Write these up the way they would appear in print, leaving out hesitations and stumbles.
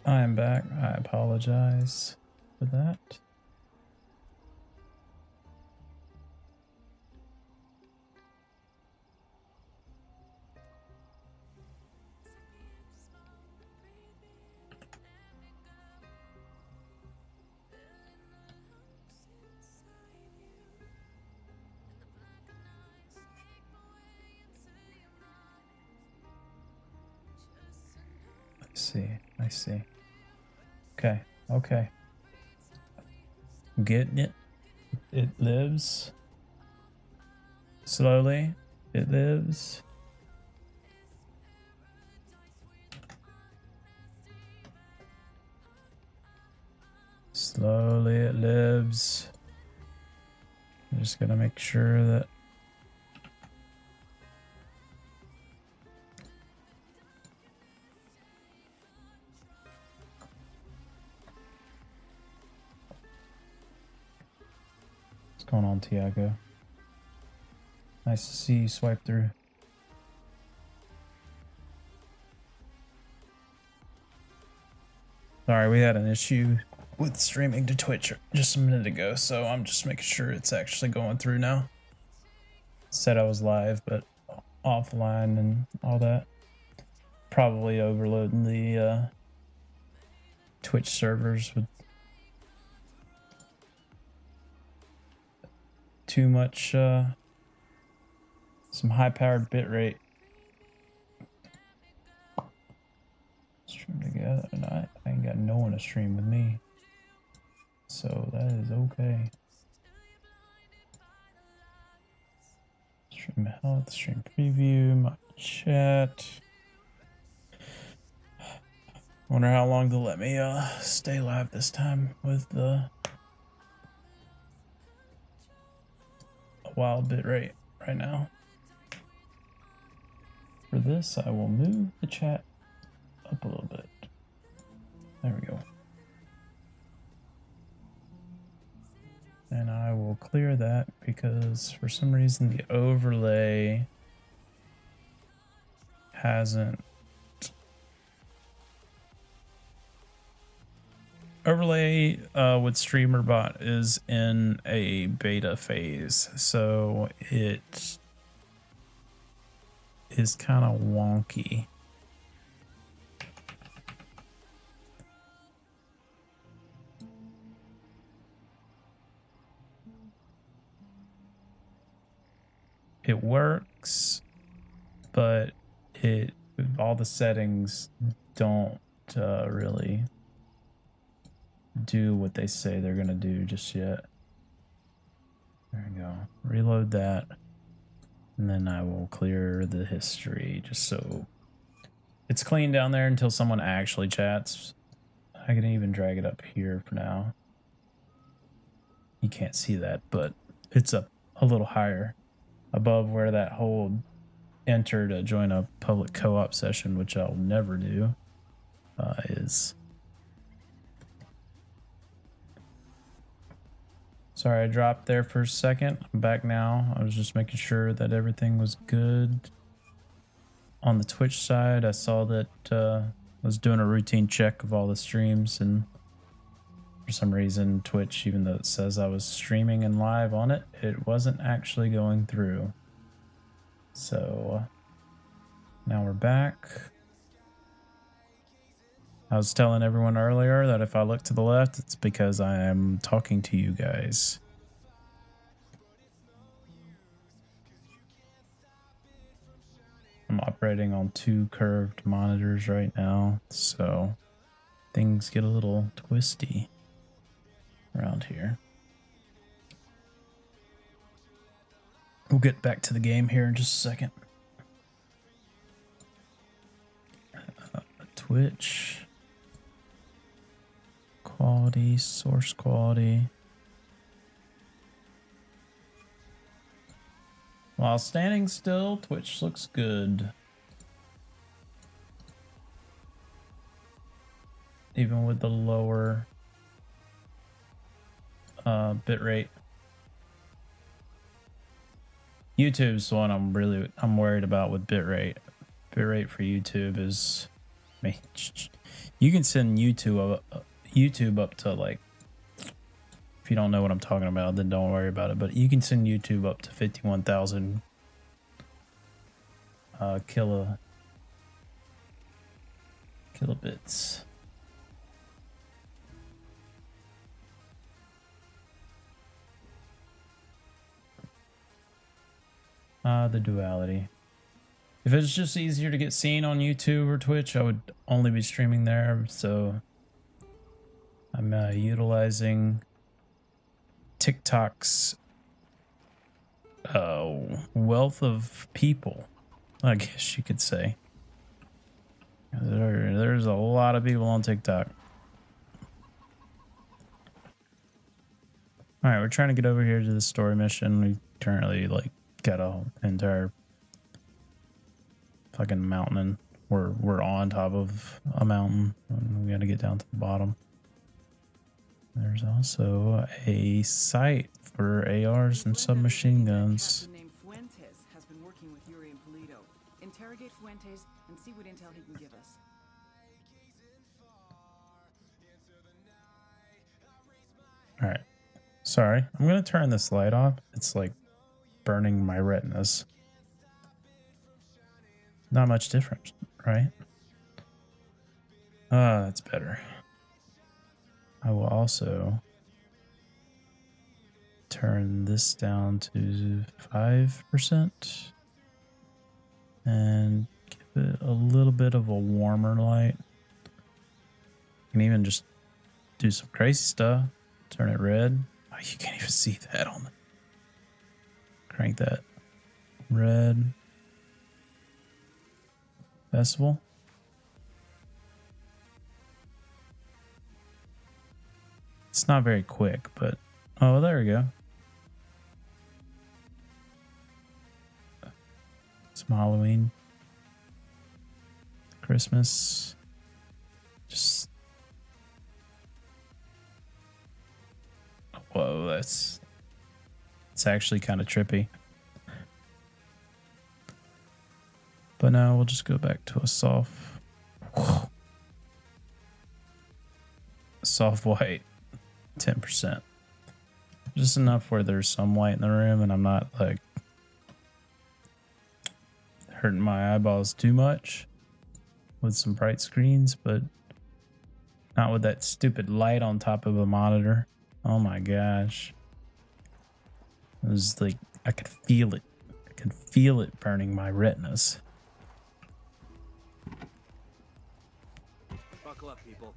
I am back. I apologize for that. I see. Okay. Getting it. It lives. Slowly, it lives. Slowly, it lives. I'm just gonna make sure that what's going on, Tiago? Nice to see you swipe through. Sorry, we had an issue with streaming to Twitch just a minute ago, so I'm just making sure it's actually going through now. Said I was live, but offline and all that. Probably overloading the Twitch servers with too much some high-powered bitrate. Stream together, and I ain't got no one to stream with me, so that is okay. Stream health, stream preview, my chat. Wonder how long they'll let me stay live this time with the wild bitrate right now. For this, I will move the chat up a little bit. There we go. And I will clear that because for some reason the overlay hasn't. Overlay with StreamerBot is in a beta phase, so it is kind of wonky. It works, but all the settings don't really do what they say they're gonna do just yet. There we go. Reload that, and then I will clear the history just so it's clean down there until someone actually chats. I can even drag it up here for now. You can't see that, but it's up a little higher above where that whole enter to join a public co-op session, which I'll never do, is. Sorry, I dropped there for a second. I'm back now. I was just making sure that everything was good. On the Twitch side, I saw that I was doing a routine check of all the streams, and for some reason, Twitch, even though it says I was streaming and live on it, it wasn't actually going through. So now we're back. I was telling everyone earlier that if I look to the left, it's because I am talking to you guys. I'm operating on 2 curved monitors right now, so things get a little twisty around here. We'll get back to the game here in just a second. Twitch. Quality, source quality. While standing still, Twitch looks good. Even with the lower bitrate. YouTube's the one I'm worried about with bitrate. Bitrate for YouTube is me. You can send YouTube up to, like, if you don't know what I'm talking about, then don't worry about it. But you can send YouTube up to 51,000 kilobits. The duality. If it's just easier to get seen on YouTube or Twitch, I would only be streaming there. So I'm utilizing TikTok's wealth of people, I guess you could say. There's a lot of people on TikTok. All right, we're trying to get over here to the story mission. We currently, like, got an entire fucking mountain, and we're on top of a mountain, and we got to get down to the bottom. There's also a site for ARs and submachine guns. Fuentes has been working with Yuri and Polito. Interrogate Fuentes and see what intel he can give us. All right, sorry, I'm gonna turn this light off. It's like burning my retinas. Not much different, right? That's better. I will also turn this down to 5% and give it a little bit of a warmer light. You can even just do some crazy stuff. Turn it red. Oh, you can't even see that on the... Crank that. Red. Festival. It's not very quick, but... Oh, there we go. Some Halloween. Christmas. Just... Whoa, that's... It's actually kind of trippy. But now we'll just go back to a soft... Soft white. 10%. Just enough where there's some white in the room and I'm not, like, hurting my eyeballs too much with some bright screens, but not with that stupid light on top of a monitor. Oh my gosh. It was like, I could feel it. I could feel it burning my retinas. Buckle up, people.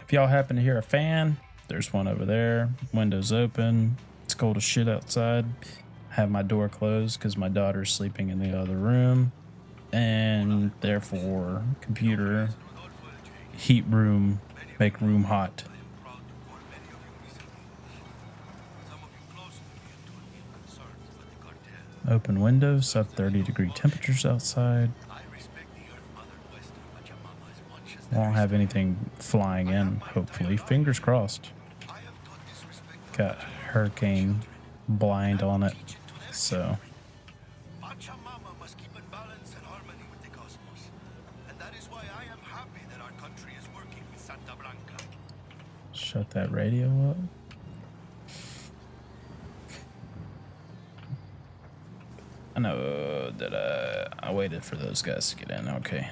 If y'all happen to hear a fan, there's one over there. Windows open. It's cold as shit outside. I have my door closed because my daughter's sleeping in the other room. And therefore, computer, heat room, make room hot. Open windows, sub 30-degree temperatures outside. Won't have anything flying in, hopefully. Fingers crossed. Got hurricane blind on it, so. Shut that radio up. I know that I waited for those guys to get in. Okay.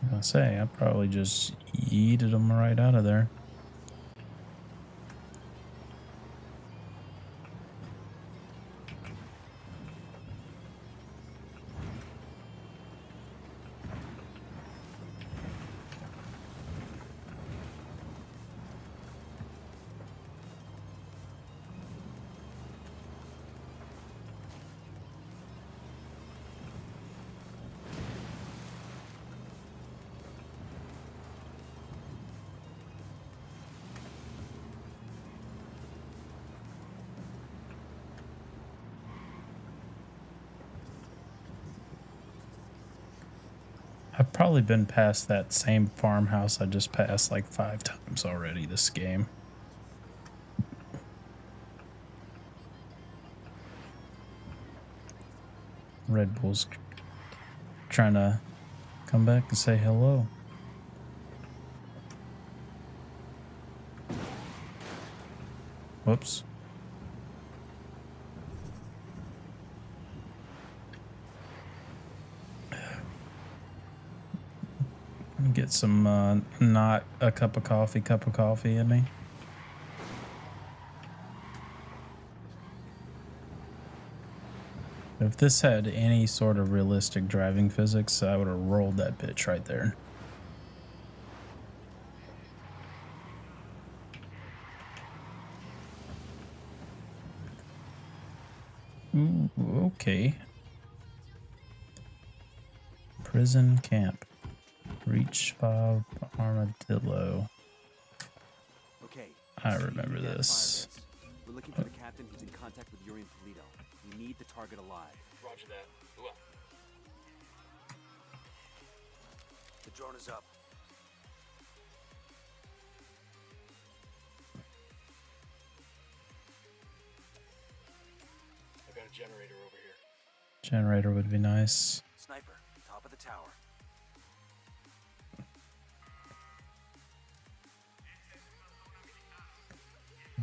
I was gonna say, I probably just yeeted them right out of there. I've probably been past that same farmhouse I just passed like 5 times already this game. Red Bull's trying to come back and say hello. Whoops. Get some not a cup of coffee in me. If this had any sort of realistic driving physics, I would have rolled that bitch right there. Ooh, okay. Prison camp. Reach Bob Armadillo. Okay. I remember this. We're looking for the captain who's in contact with Yuri and Polito. We need the target alive. Roger that. Who up? The drone is up. I got a generator over here. Generator would be nice. Sniper, top of the tower.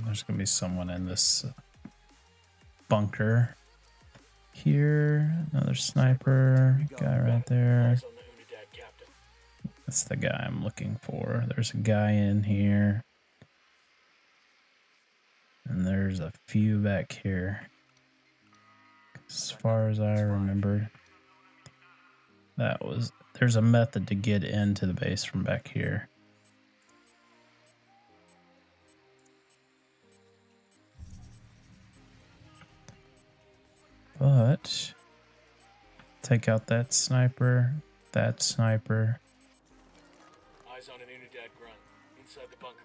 There's gonna be someone in this bunker. Here, another sniper guy right there. Eyes on the Unidad captain. That's the guy I'm looking for. There's a guy in here. And there's a few back here. As far as I remember, there's a method to get into the base from back here. But take out that sniper. Eyes on an Unidad grunt. Inside the bunker.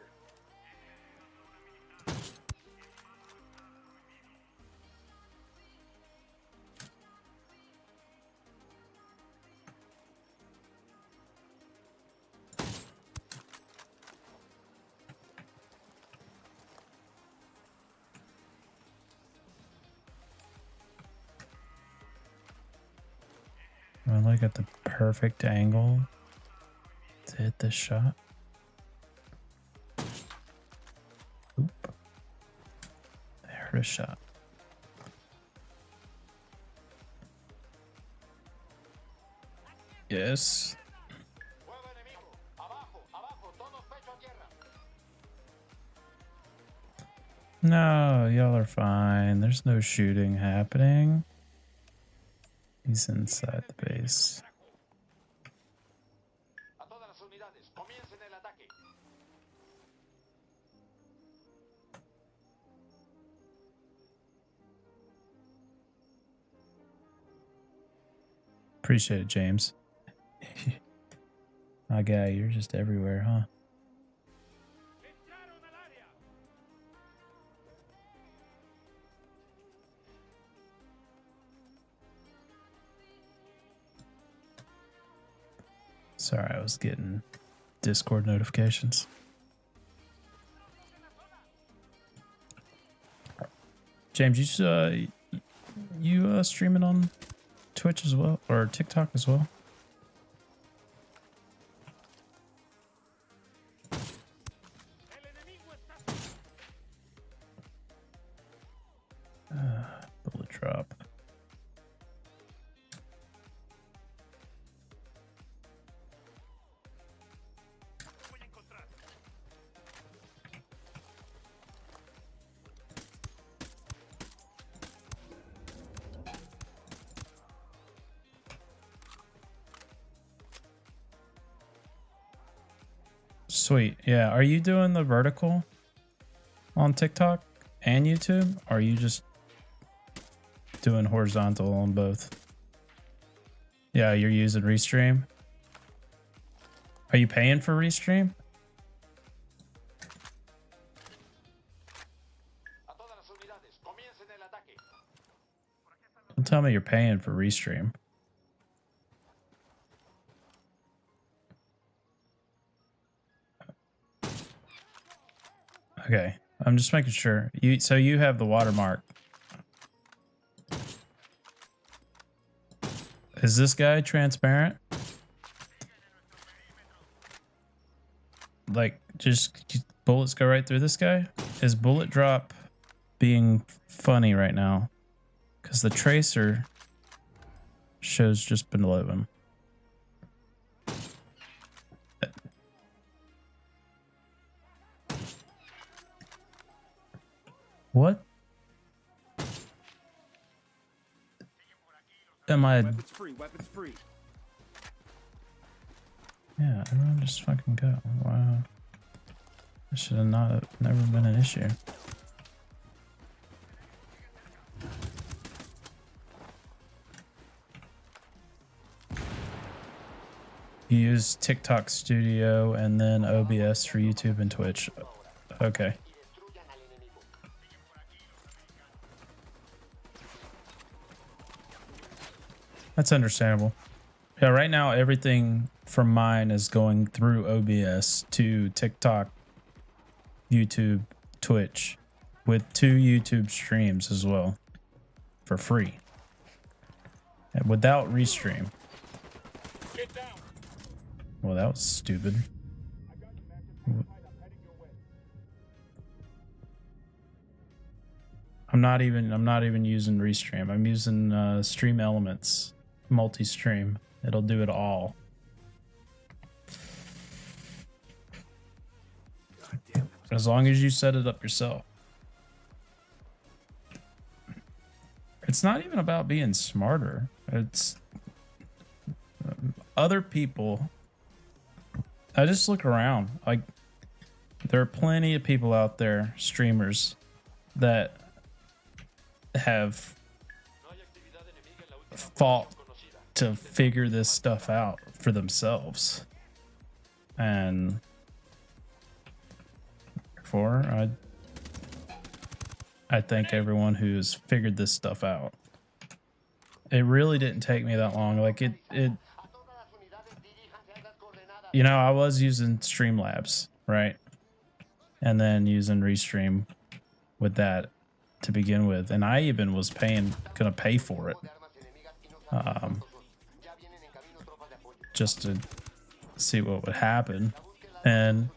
I like at the perfect angle to hit this shot. Oop. I heard a shot. Yes. No, y'all are fine. There's no shooting happening. He's inside the base. Appreciate it, James. My guy, you're just everywhere, huh? Sorry, I was getting Discord notifications. James, you streaming on Twitch as well, or TikTok as well? Bullet drop. Sweet. Yeah. Are you doing the vertical on TikTok and YouTube? Or are you just doing horizontal on both? Yeah, you're using Restream. Are you paying for Restream? Don't tell me you're paying for Restream. Okay, I'm just making sure. So you have the watermark. Is this guy transparent? Like, just bullets go right through this guy? Is bullet drop being funny right now? Because the tracer shows just below him. What? Am I? Weapons free, weapons free. Yeah, everyone just fucking go. Wow. This should have never been an issue. You use TikTok Studio and then OBS for YouTube and Twitch. Okay. That's understandable. Yeah, right now everything from mine is going through OBS to TikTok, YouTube, Twitch, with 2 YouTube streams as well for free and without restream. Get down. Well, that was stupid. I'm not even using restream. I'm using Stream Elements, multi-stream. It'll do it all. As long as you set it up yourself. It's not even about being smarter. It's other people. I just look around. Like, there are plenty of people out there, streamers, that have fought to figure this stuff out for themselves. And therefore, I thank everyone who's figured this stuff out. It really didn't take me that long. Like it you know, I was using Streamlabs, right? And then using Restream with that to begin with. And I even was gonna pay for it. Just to see what would happen. And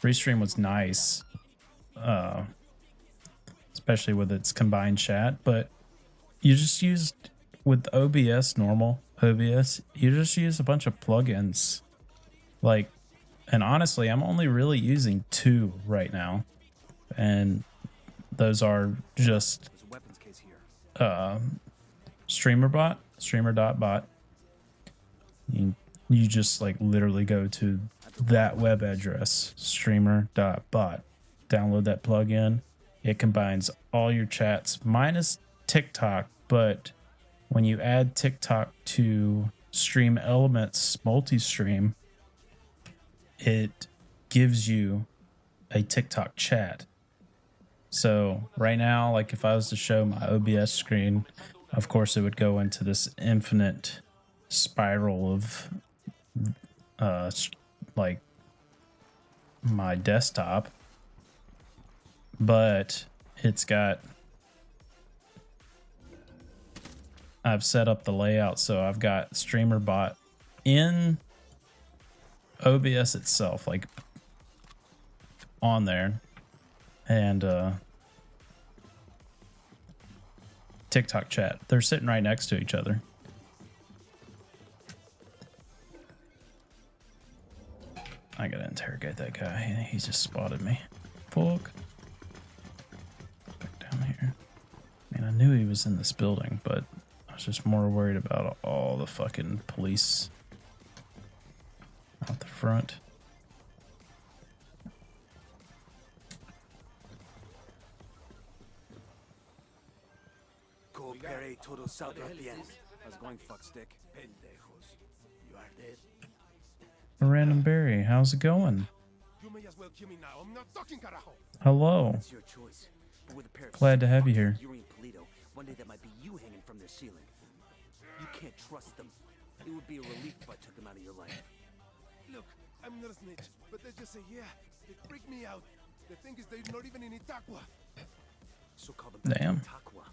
Restream was nice. Especially with its combined chat, but you just used with OBS, normal OBS, you just use a bunch of plugins. Like, and honestly, I'm only really using 2 right now. And those are just There's a weapons case here. streamer.bot. You just like literally go to that web address, streamer.bot. Download that plugin. It combines all your chats minus TikTok, but when you add TikTok to Stream Elements multi-stream, it gives you a TikTok chat. So right now, like if I was to show my OBS screen, of course it would go into this infinite spiral of like my desktop. But I've set up the layout so I've got StreamerBot in OBS itself, like on there, and TikTok chat. They're sitting right next to each other. I gotta interrogate that guy. He just spotted me. Fuck. Back down here. I mean, I knew he was in this building, but I was just more worried about all the fucking police out the front. Coopere todos saltos bien. How's it going, fuckstick? Pendejos. You are dead. A random berry, how's it going? You may as well kill me now. I'm not talking, carajo. Hello. It's your choice. But with a pair of Glad to have you fucks here. like Yuri and Polito, one day that might be you hanging from their ceiling. You can't trust them. It would be a relief if I took them out of your life. Look, I'm not a snitch, but they just say, yeah, they freak me out. The thing is, they're not even in Itaqua. So call them back to Damn. Itaqua.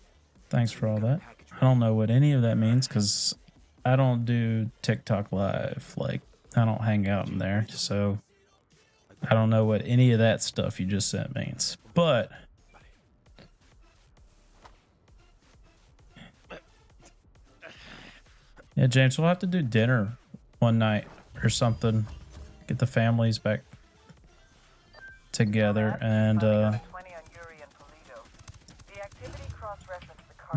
Thanks for all that. I don't know what any of that means because I don't do TikTok live. Like, I don't hang out in there, so I don't know what any of that stuff you just sent means. But yeah, James, we'll have to do dinner one night or something. Get the families back together and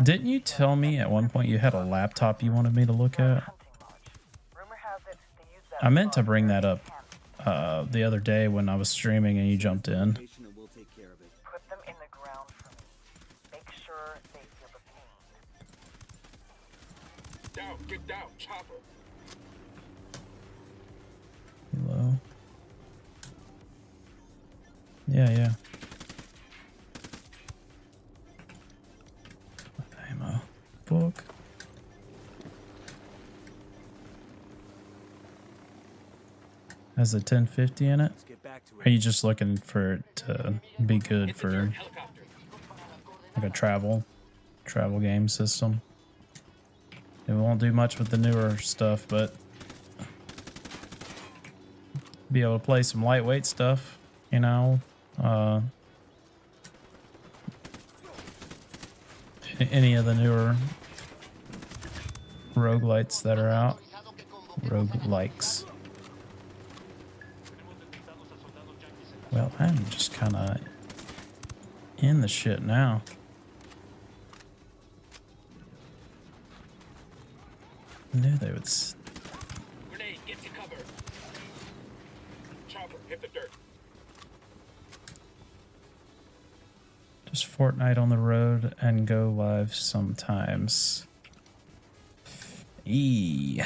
didn't you tell me at one point you had a laptop you wanted me to look at? I meant to bring that up the other day when I was streaming and you jumped in. Location and we'll take care of it. Put them in the ground for me. Make sure they feel the pain. Down, get down, chopper. Hello. Yeah. Ammo. Book. Has a 1050 in it? Let's get back to Are it. you just looking for it to be good for Helicopter. like a travel game system? It won't do much with the newer stuff, but be able to play some lightweight stuff, you know. Any of the newer roguelites that are out. Roguelikes. Well, I'm just kind of in the shit now. I knew they would. Grenade, get to cover. Chopper, hit the dirt. Just Fortnite on the road and go live sometimes. E.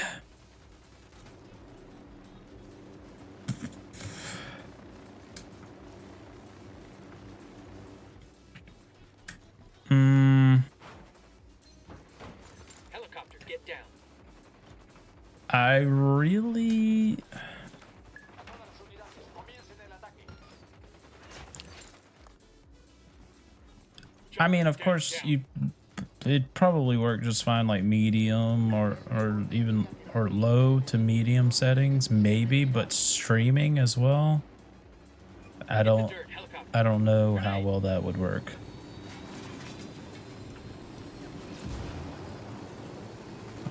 Helicopter, get down. I really. I mean, of course, it'd probably work just fine, like medium or even low to medium settings, maybe, but streaming as well. I don't know how well that would work.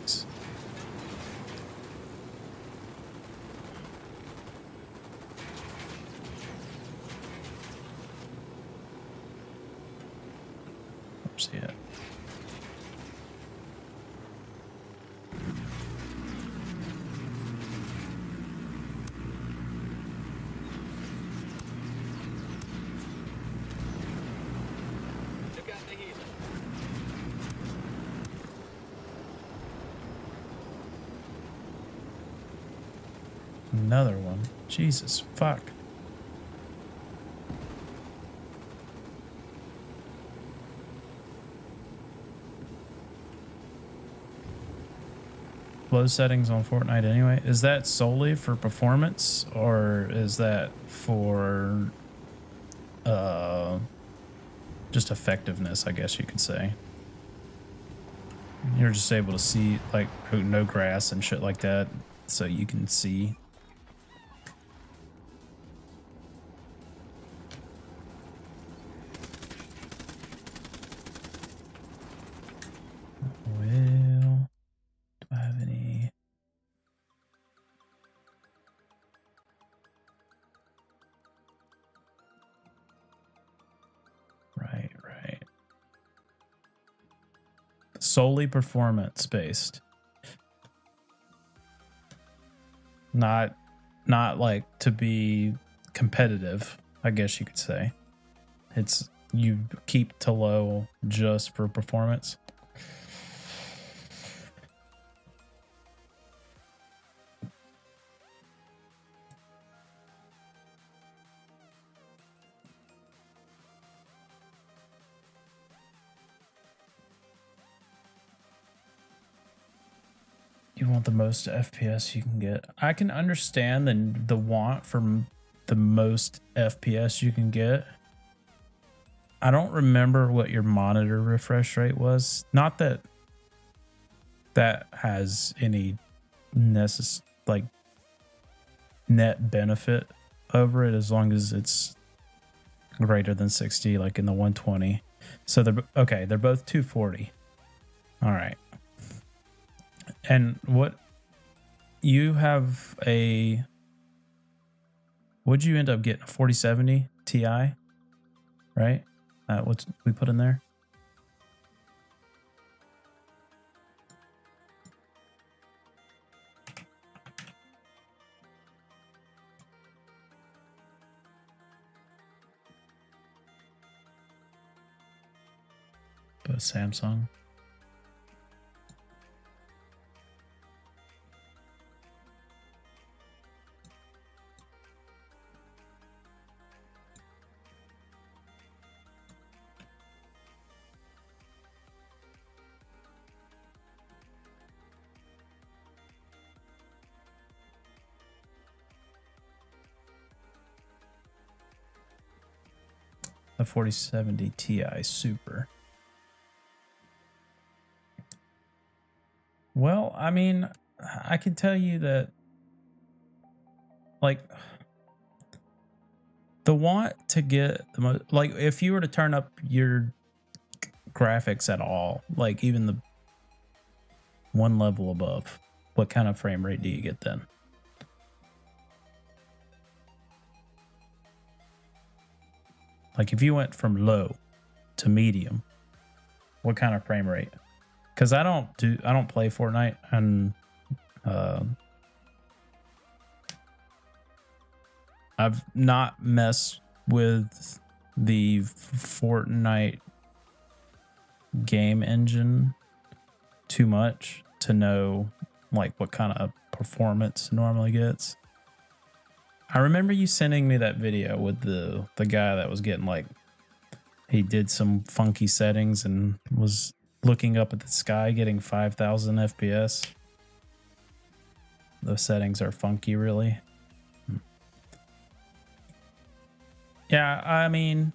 Nice. Where's he at? Look out the healer. Another one. Jesus, fuck. Low settings on Fortnite anyway. Is that solely for performance or is that for just effectiveness, I guess you could say? You're just able to see like no grass and shit like that so you can see. Well, do I have any? Right. Solely performance based. Not like to be competitive, I guess you could say. It's you keep to low just for performance. You want the most FPS you can get. I can understand the want for the most FPS you can get. I don't remember what your monitor refresh rate was. Not that that has any like net benefit over it, as long as it's greater than 60, like in the 120. So they're okay. They're both 240. All right. And what you have a? Would you end up getting a 4070 Ti? Right? What we put in there? But Samsung. The 4070 Ti Super. Well, I mean, I can tell you that, like, the want to get the most, like, if you were to turn up your graphics at all, like even the one level above, what kind of frame rate do you get then? Like if you went from low to medium, what kind of frame rate? Because I don't play Fortnite, and I've not messed with the Fortnite game engine too much to know like what kind of performance it normally gets. I remember you sending me that video with the guy that was getting, like, he did some funky settings and was looking up at the sky getting 5,000 FPS. Those settings are funky, really. Yeah, I mean,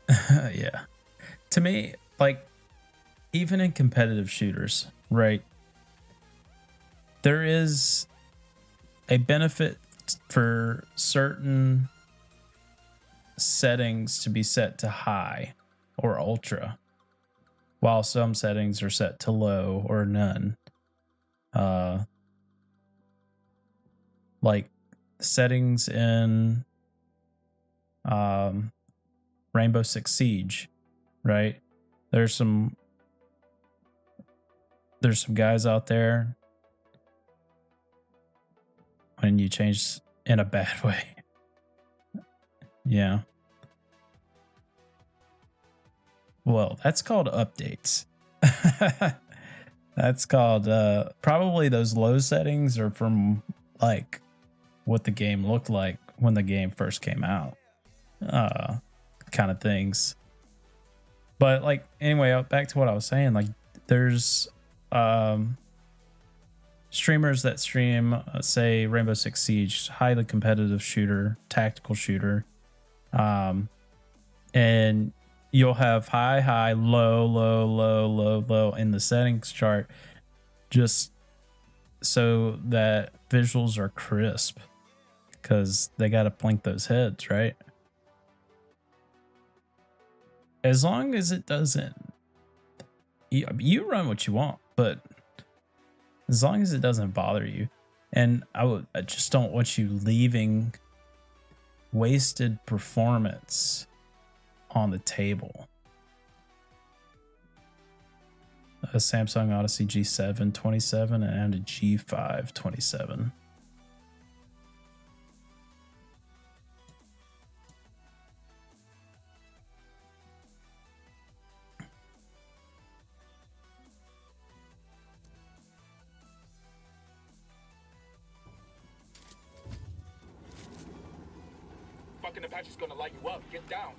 yeah. To me, like, even in competitive shooters, right? There is a benefit for certain settings to be set to high or ultra, while some settings are set to low or none. Like settings in Rainbow Six Siege, right? There's some guys out there, when you change in a bad way. Yeah. Well, that's called updates. That's called probably those low settings are from like what the game looked like when the game first came out. Kind of things. But like anyway, back to what I was saying, like there's streamers that stream say Rainbow Six Siege, highly competitive shooter, tactical shooter. And you'll have high, low in the settings chart, just so that visuals are crisp, because they got to blink those heads, right? As long as it doesn't, you run what you want, but as long as it doesn't bother you. And I just don't want you leaving wasted performance on the table. A Samsung Odyssey G7 27 and a G5 27. Fucking Apache's gonna light you up. Get down.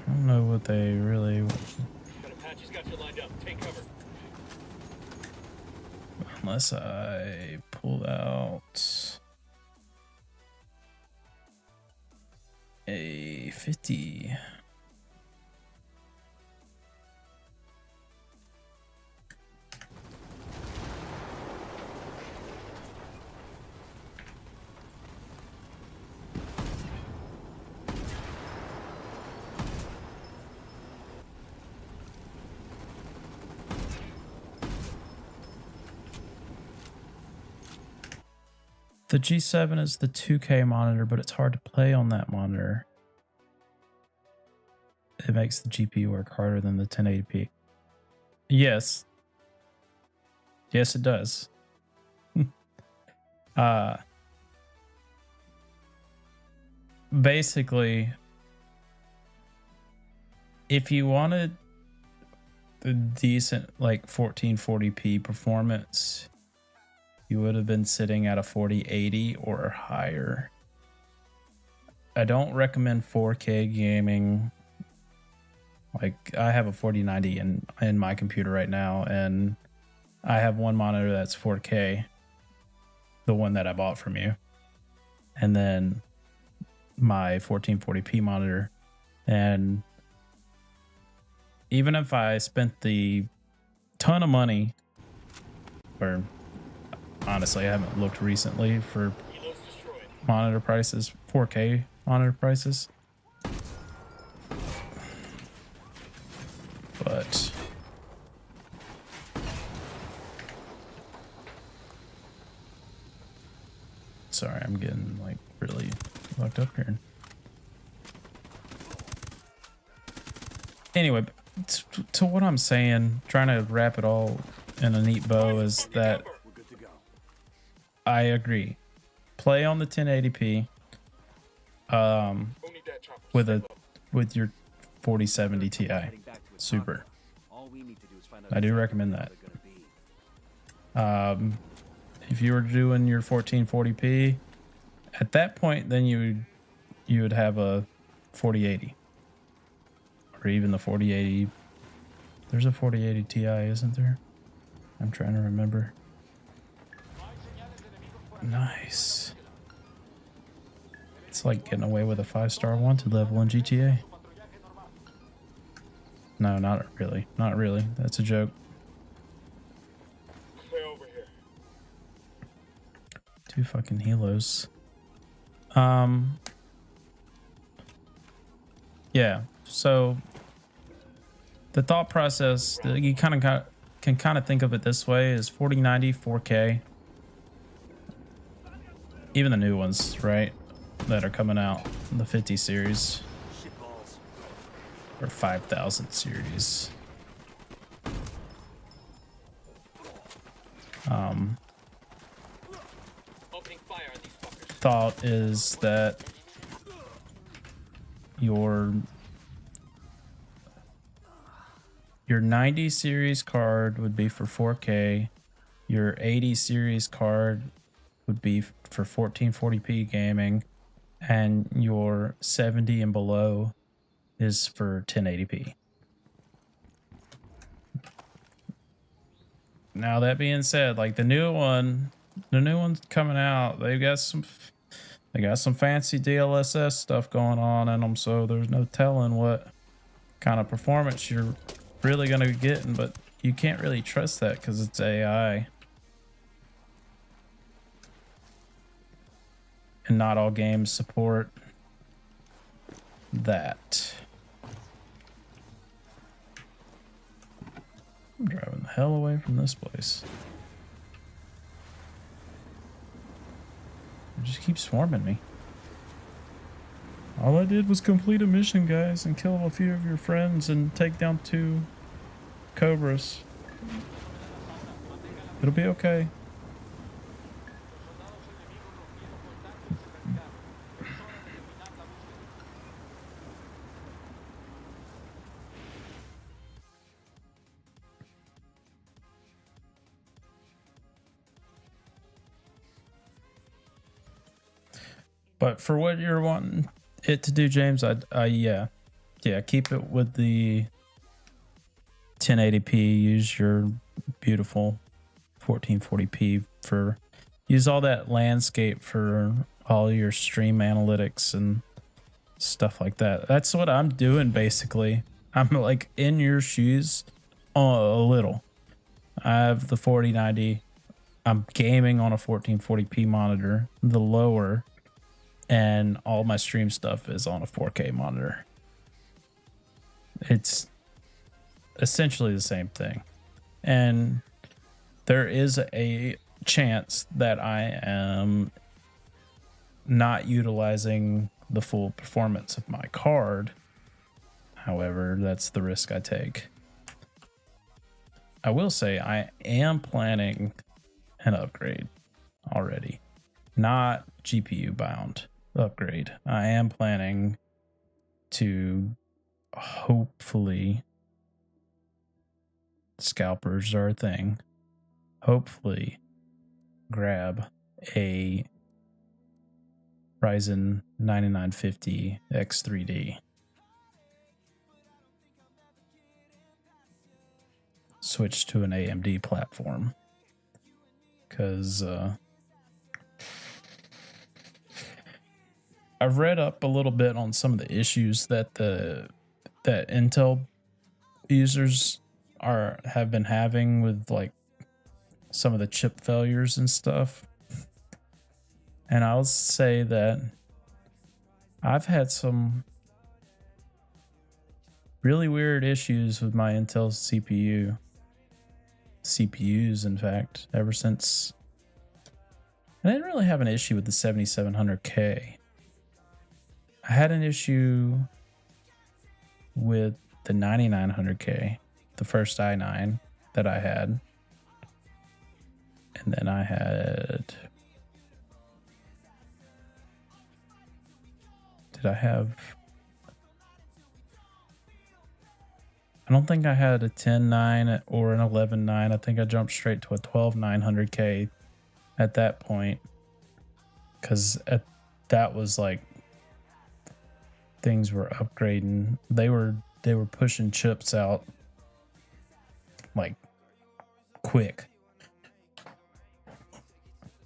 I don't know what they really... But Apache's got you lined up. Take cover. Unless I pull out... a 50. The G7 is the 2K monitor, but it's hard to play on that monitor. It makes the GPU work harder than the 1080p. Yes. Yes, it does. Basically, if you wanted the decent like 1440p performance, you would have been sitting at a 4080 or higher. I don't recommend 4K gaming. Like, I have a 4090 in my computer right now, and I have one monitor that's 4K, the one that I bought from you, and then my 1440p monitor. And even if I spent the ton of money, or honestly, I haven't looked recently for monitor prices, 4K monitor prices. But sorry, I'm getting like really fucked up here. Anyway, to what I'm saying, trying to wrap it all in a neat bow, is that I agree. Play on the 1080p with your 4070 Ti. Super. I do recommend that. If you were doing your 1440p, at that point, then you would have a 4080, or even the 4080. There's a 4080 Ti, isn't there? I'm trying to remember. Nice. It's like getting away with a 5-star wanted level in GTA. No, not really. Not really. That's a joke. Clear over here. 2 fucking helos. Yeah. So the thought process that you can kind of think of it this way is 4090 4K. Even the new ones, right, that are coming out, the 50 series or 5000 series. Opening fire on these fuckers. Thought is that your 90 series card would be for 4K, your 80 series card would be for 1440p gaming, and your 70 and below is for 1080p. Now, that being said, like the new one's coming out, they got some fancy DLSS stuff going on in them, so there's no telling what kind of performance you're really gonna be getting, but you can't really trust that because it's AI. And not all games support that. I'm driving the hell away from this place. It just keeps swarming me. All I did was complete a mission, guys, and kill a few of your friends and take down 2 cobras. It'll be okay. But for what you're wanting it to do, James, yeah, keep it with the 1080p. Use your beautiful 1440p use all that landscape for all your stream analytics and stuff like that. That's what I'm doing basically. I'm like in your shoes a little. I have the 4090. I'm gaming on a 1440p monitor, the lower, and all my stream stuff is on a 4K monitor. It's essentially the same thing. And there is a chance that I am not utilizing the full performance of my card. However, that's the risk I take. I will say I am planning an upgrade already. Not GPU bound upgrade. I am planning to hopefully, scalpers are a thing, hopefully grab a Ryzen 9950 X3D. Switch to an AMD platform. Because I've read up a little bit on some of the issues that that Intel users have been having with like some of the chip failures and stuff. And I'll say that I've had some really weird issues with my Intel CPUs, in fact, ever since. I didn't really have an issue with the 7700K. I had an issue with the 9900K, the first i9 that I had. And then I had... Did I have... I don't think I had a 10.9 or an 11.9. I think I jumped straight to a 12.900K at that point. Because that was like... Things were upgrading. They were pushing chips out like quick.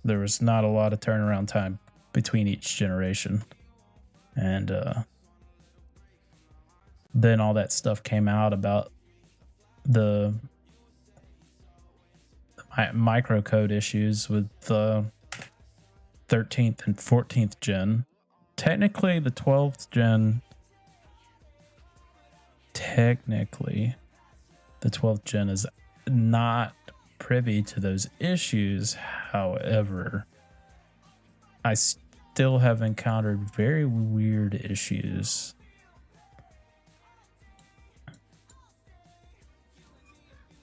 There was not a lot of turnaround time between each generation. And then all that stuff came out about the microcode issues with the 13th and 14th gen. Technically, the 12th gen, is not privy to those issues. However, I still have encountered very weird issues.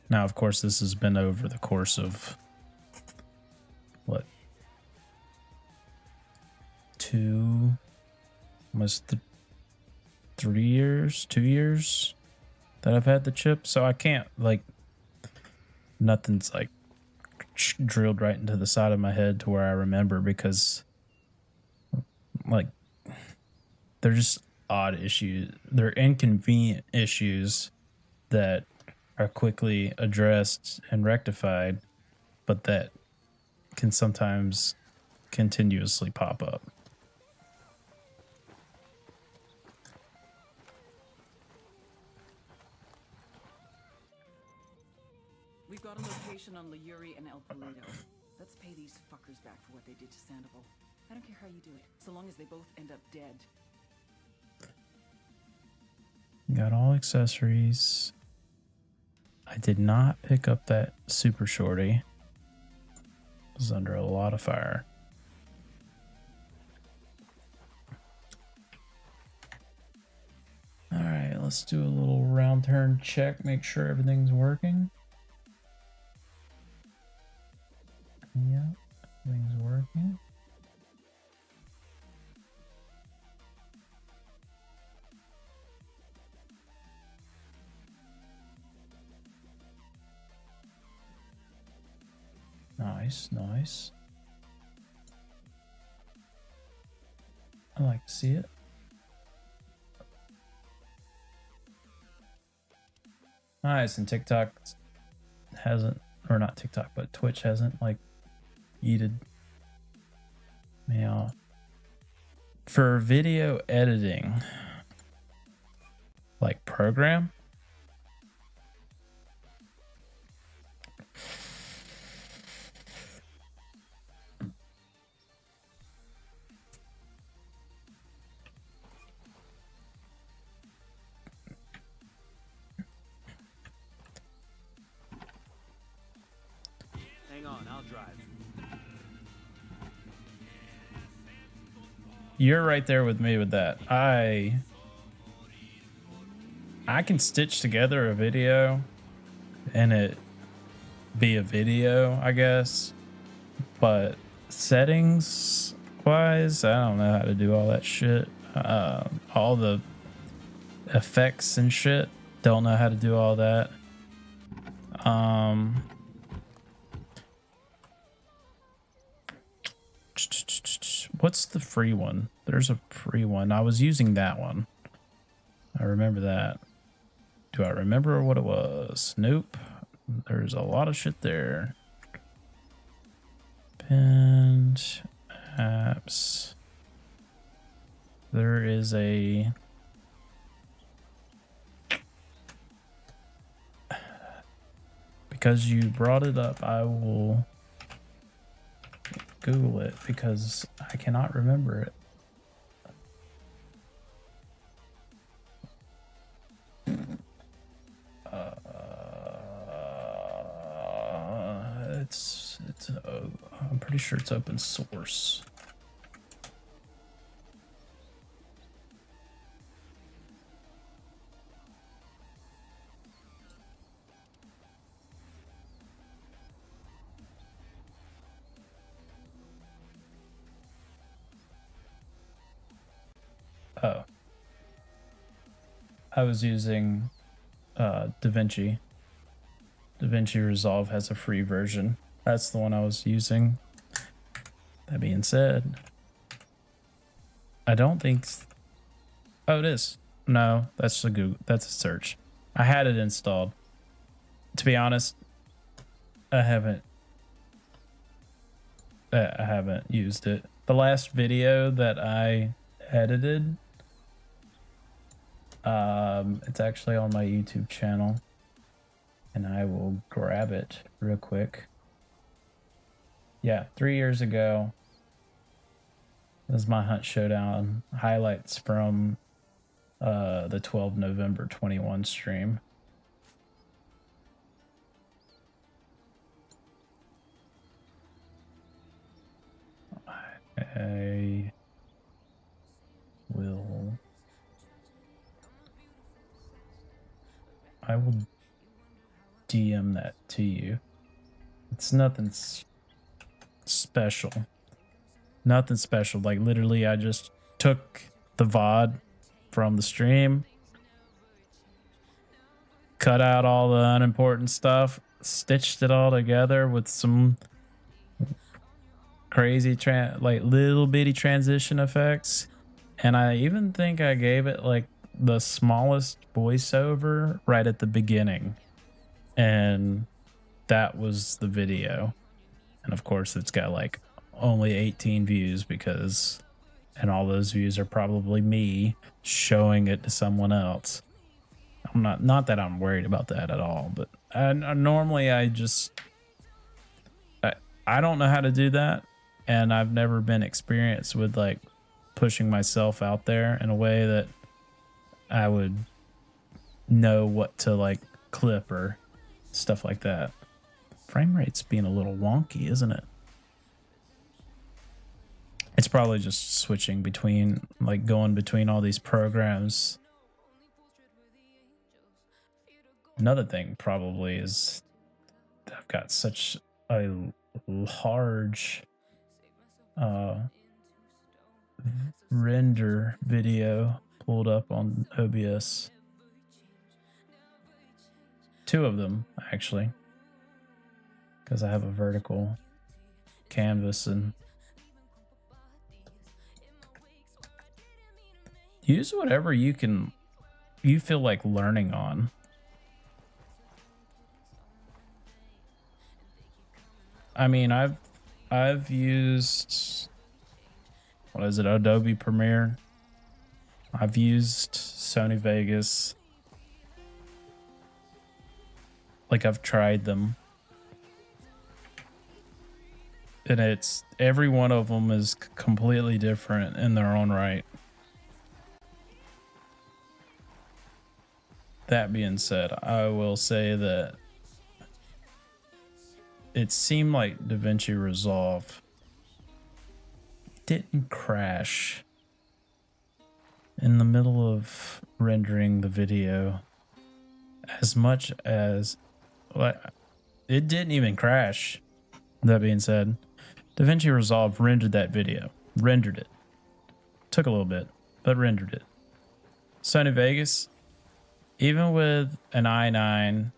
Now, of course, this has been over the course of, what, 2 years that I've had the chip. So I can't, like, nothing's like drilled right into the side of my head to where I remember, because like they're just odd issues. They're inconvenient issues that are quickly addressed and rectified, but that can sometimes continuously pop up. We've got a location on Liguri and El Polito. Let's pay these fuckers back for what they did to Sandoval. I don't care how you do it, so long as they both end up dead. Got all accessories. I did not pick up that super shorty. It was under a lot of fire. All right, let's do a little round turn check, make sure everything's working. Yeah, everything's working. Nice, nice. I like to see it. Nice, and TikTok hasn't, or not TikTok, but Twitch hasn't like yeeted me off. for video editing, like program. Hang on, I'll drive. You're right there with me with that. I can stitch together a video and it be a video, I guess. But settings wise, I don't know how to do all that shit. All the effects and shit, don't know how to do all that. What's the free one? There's a free one. I was using that one. I remember that. Do I remember what it was? Nope. There's a lot of shit there. Pinned apps. There is a... Because you brought it up, I will Google it because I cannot remember it. I'm pretty sure it's open source. Oh, I was using DaVinci. DaVinci Resolve has a free version. That's the one I was using. That being said, I don't think... Oh, it is. No, that's a Google. That's a search. I had it installed. To be honest, I haven't used it. The last video that I edited, it's actually on my YouTube channel, and I will grab it real quick. Yeah, 3 years ago. This is my Hunt Showdown highlights from the 12 November 21 stream. I will DM that to you. It's nothing special. Nothing special. Like literally I just took the VOD from the stream, cut out all the unimportant stuff, stitched it all together with some crazy like little bitty transition effects, and I even think I gave it like the smallest voiceover right at the beginning, and that was the video. And of course it's got like only 18 views because, and all those views are probably me showing it to someone else. I'm not that I'm worried about that at all, but normally I don't know how to do that, and I've never been experienced with like pushing myself out there in a way that I would know what to like clip or stuff like that. Frame rate's being a little wonky, isn't it? It's probably just switching between, like going between all these programs. Another thing probably is I've got such a large render video pulled up on OBS. 2 of them actually, because I have a vertical canvas, and use whatever you feel like learning on. I mean, I've used what is it, Adobe Premiere. I've used Sony Vegas. Like, I've tried them. And it's, every one of them is completely different in their own right. That being said, I will say that it seemed like DaVinci Resolve didn't crash in the middle of rendering the video as much as, well, it didn't even crash. That being said, DaVinci Resolve rendered that video. Rendered it. Took a little bit, but rendered it. Sony Vegas, even with an i9,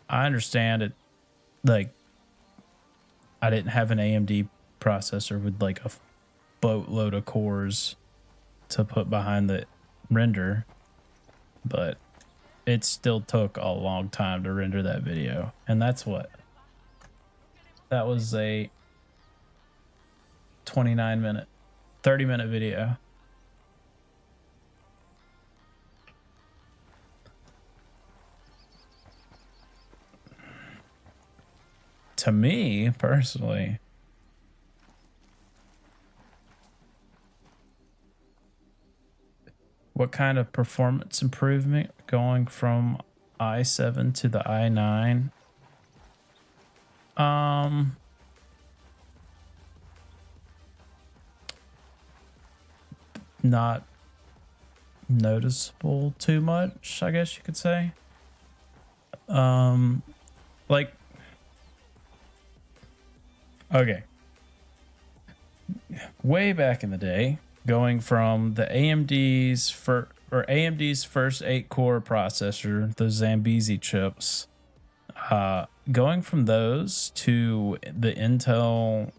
I understand it. Like, I didn't have an AMD processor with like a boatload of cores to put behind the render, but it still took a long time to render that video. And that's what? That was a 29-minute, 30-minute video. To me, personally, what kind of performance improvement going from i7 to the i9? Not noticeable too much, I guess you could say. Like, okay, way back in the day, going from the AMD's first 8-core processor, the Zambezi chips, going from those to the Intel,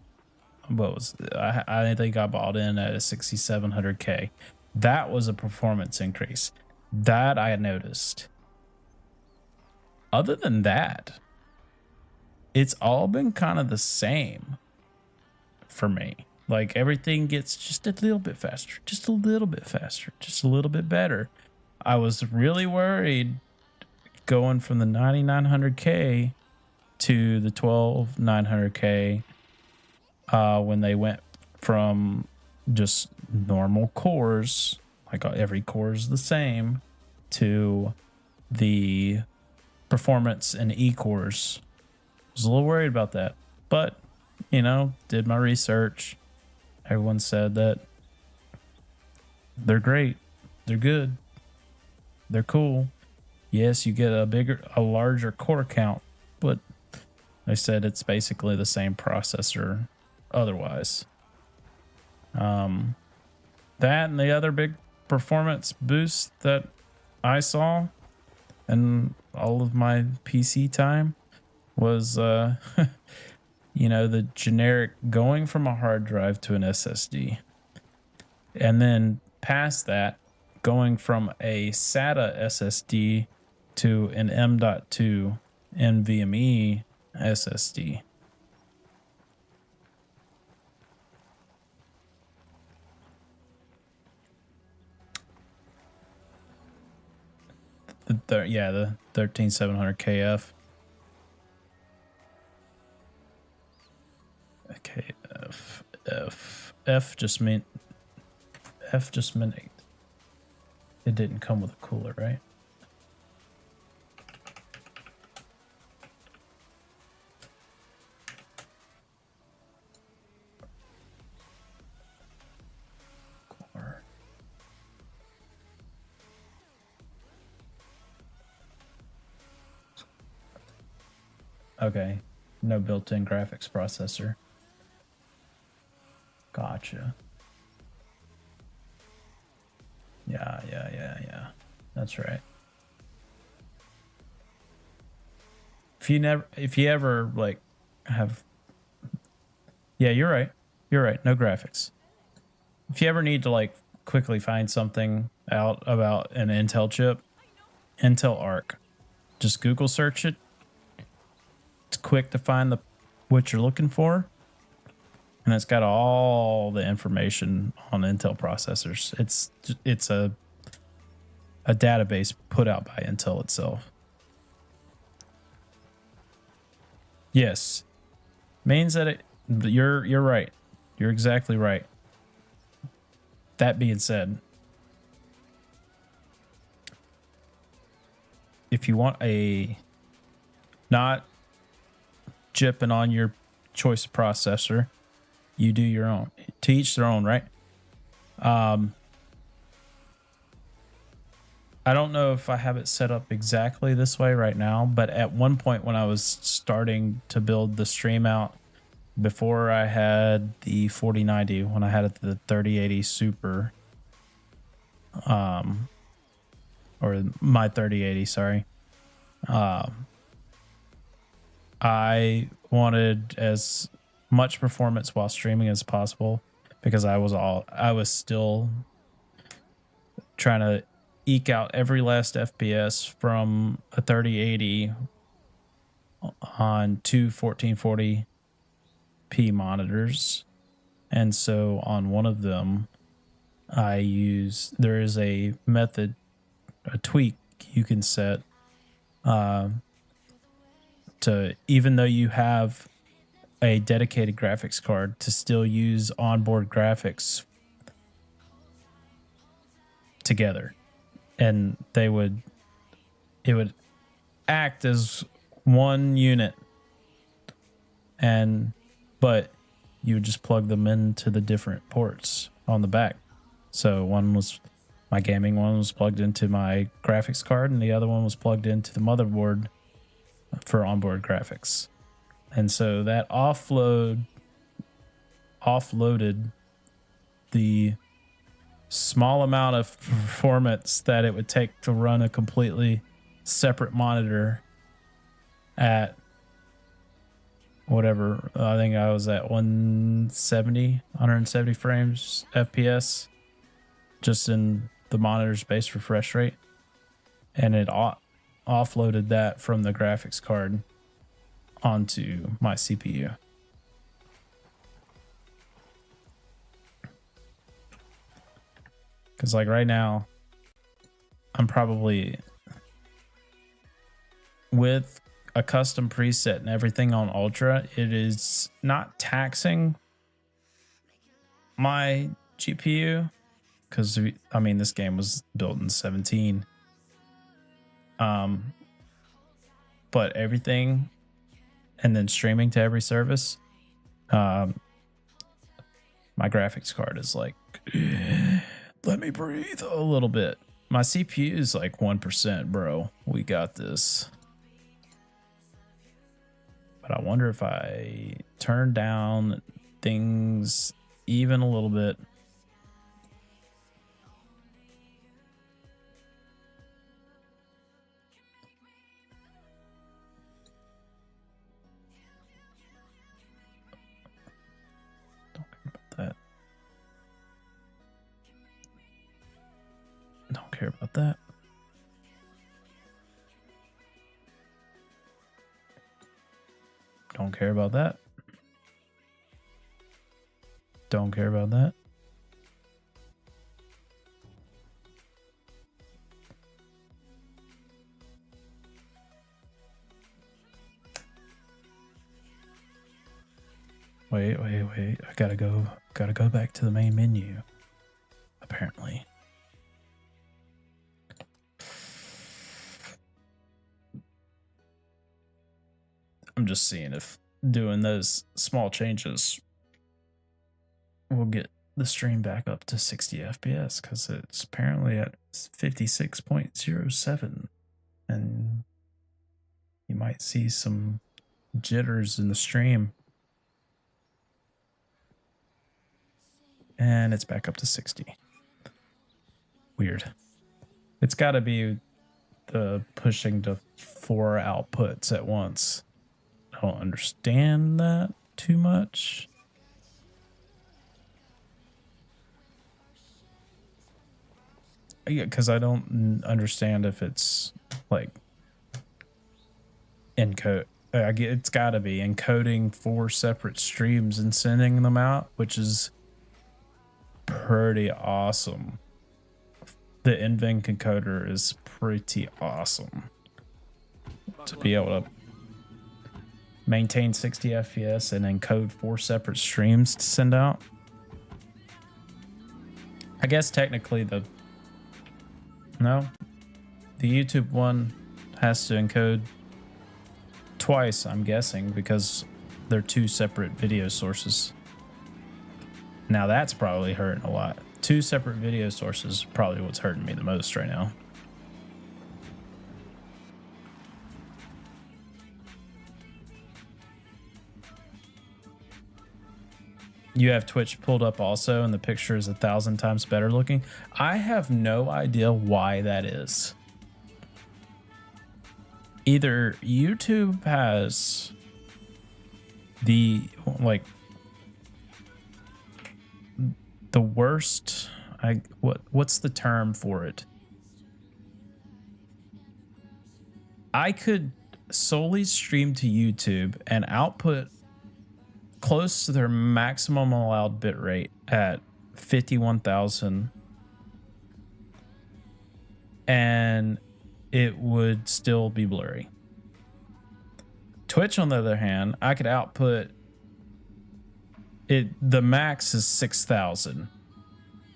what was it? I think I bought in at a 6700K. That was a performance increase that I had noticed. Other than that, it's all been kind of the same for me. Like, everything gets just a little bit faster, just a little bit faster, just a little bit better. I was really worried going from the 9900K to the 12900K when they went from just normal cores, like every core is the same, to the performance and E-cores. I was a little worried about that, but, you know, did my research. Everyone said that they're great, they're good, they're cool. Yes, you get a larger core count, but they said it's basically the same processor otherwise. That and the other big performance boost that I saw in all of my PC time was, you know, the generic going from a hard drive to an SSD. And then past that, going from a SATA SSD to an M.2 NVMe SSD. The 13700KF. Okay, F just meant it didn't come with a cooler, right? Cooler. Okay, no built-in graphics processor. Gotcha. Yeah. That's right. If you ever like have, yeah, you're right. No graphics. If you ever need to like quickly find something out about an Intel chip, Intel Arc, just Google search it. It's quick to find what you're looking for. and it's got all the information on Intel processors. It's a database put out by Intel itself. Yes, means that you're right. You're exactly right. That being said, if you want a not jipping on your choice of processor, you do your own. To each their own, right? I don't know if I have it set up exactly this way right now, but at one point when I was starting to build the stream out, before I had the 4090, when I had the 3080 Super, or my 3080, sorry, I wanted as much performance while streaming as possible because I was still trying to eke out every last FPS from a 3080 on two 1440p monitors. And so on one of them, there is a method, a tweak you can set to, even though you have a dedicated graphics card, to still use onboard graphics together. And it would act as one unit, but you would just plug them into the different ports on the back. So my gaming one was plugged into my graphics card, and the other one was plugged into the motherboard for onboard graphics. And so that offloaded the small amount of performance that it would take to run a completely separate monitor at whatever. I think I was at 170 frames FPS just in the monitor's base refresh rate, and it offloaded that from the graphics card onto my CPU. Because like right now, I'm probably, with a custom preset and everything on Ultra, it is not taxing my GPU. Because, I mean, this game was built in 17. But everything, and then streaming to every service, my graphics card is like, let me breathe a little bit. My CPU is like 1%, bro. We got this. But I wonder if I turn down things even a little bit. Don't care about that. Don't care about that. Don't care about that. Wait. I gotta go back to the main menu. Apparently. I'm just seeing if doing those small changes will get the stream back up to 60 FPS, because it's apparently at 56.07, and you might see some jitters in the stream. And it's back up to 60. Weird. It's got to be the pushing to 4 outputs at once. I don't understand that too much. Yeah, because I don't understand if it's like encode. it's got to be encoding 4 separate streams and sending them out, which is pretty awesome. The NVENC encoder is pretty awesome to be able to maintain 60 FPS and encode 4 separate streams to send out. I guess technically the YouTube one has to encode twice, I'm guessing, because they're 2 separate video sources. Now that's probably hurting a lot. 2 separate video sources is probably what's hurting me the most right now. You have Twitch pulled up also, and the picture is 1,000 times better looking. I have no idea why that is. Either YouTube has the worst, what's the term for it? I could solely stream to YouTube and output close to their maximum allowed bitrate at 51,000, and it would still be blurry. Twitch, on the other hand, I could output it. The max is 6,000,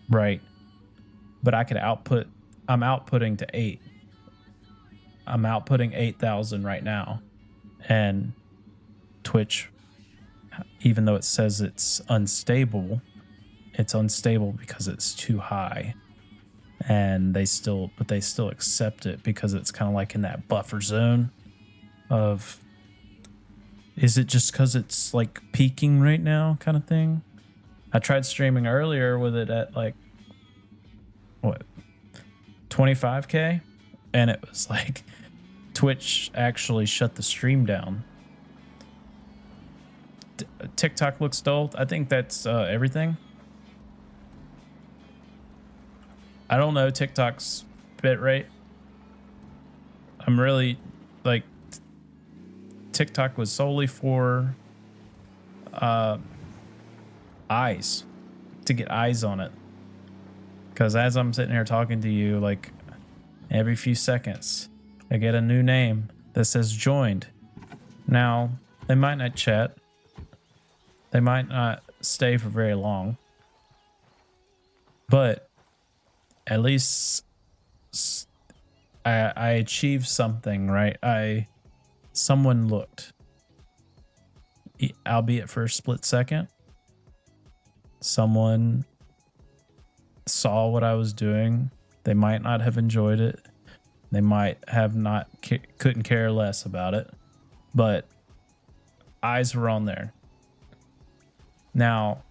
right? But I could output. I'm outputting to 8. I'm outputting 8,000 right now, and Twitch, even though it says it's unstable because it's too high, and they still accept it because it's kind of like in that buffer zone of, is it just because it's like peaking right now kind of thing. I tried streaming earlier with it at like 25k, and it was like Twitch actually shut the stream down. TikTok looks dull. I think that's everything. I don't know TikTok's bitrate. I'm really like, TikTok was solely for eyes, to get eyes on it. Because as I'm sitting here talking to you, like every few seconds, I get a new name that says joined. Now, they might not chat. They might not stay for very long, but at least I achieved something, right? Someone looked, albeit for a split second. Someone saw what I was doing. They might not have enjoyed it. They might have not couldn't care less about it, but eyes were on there. Now,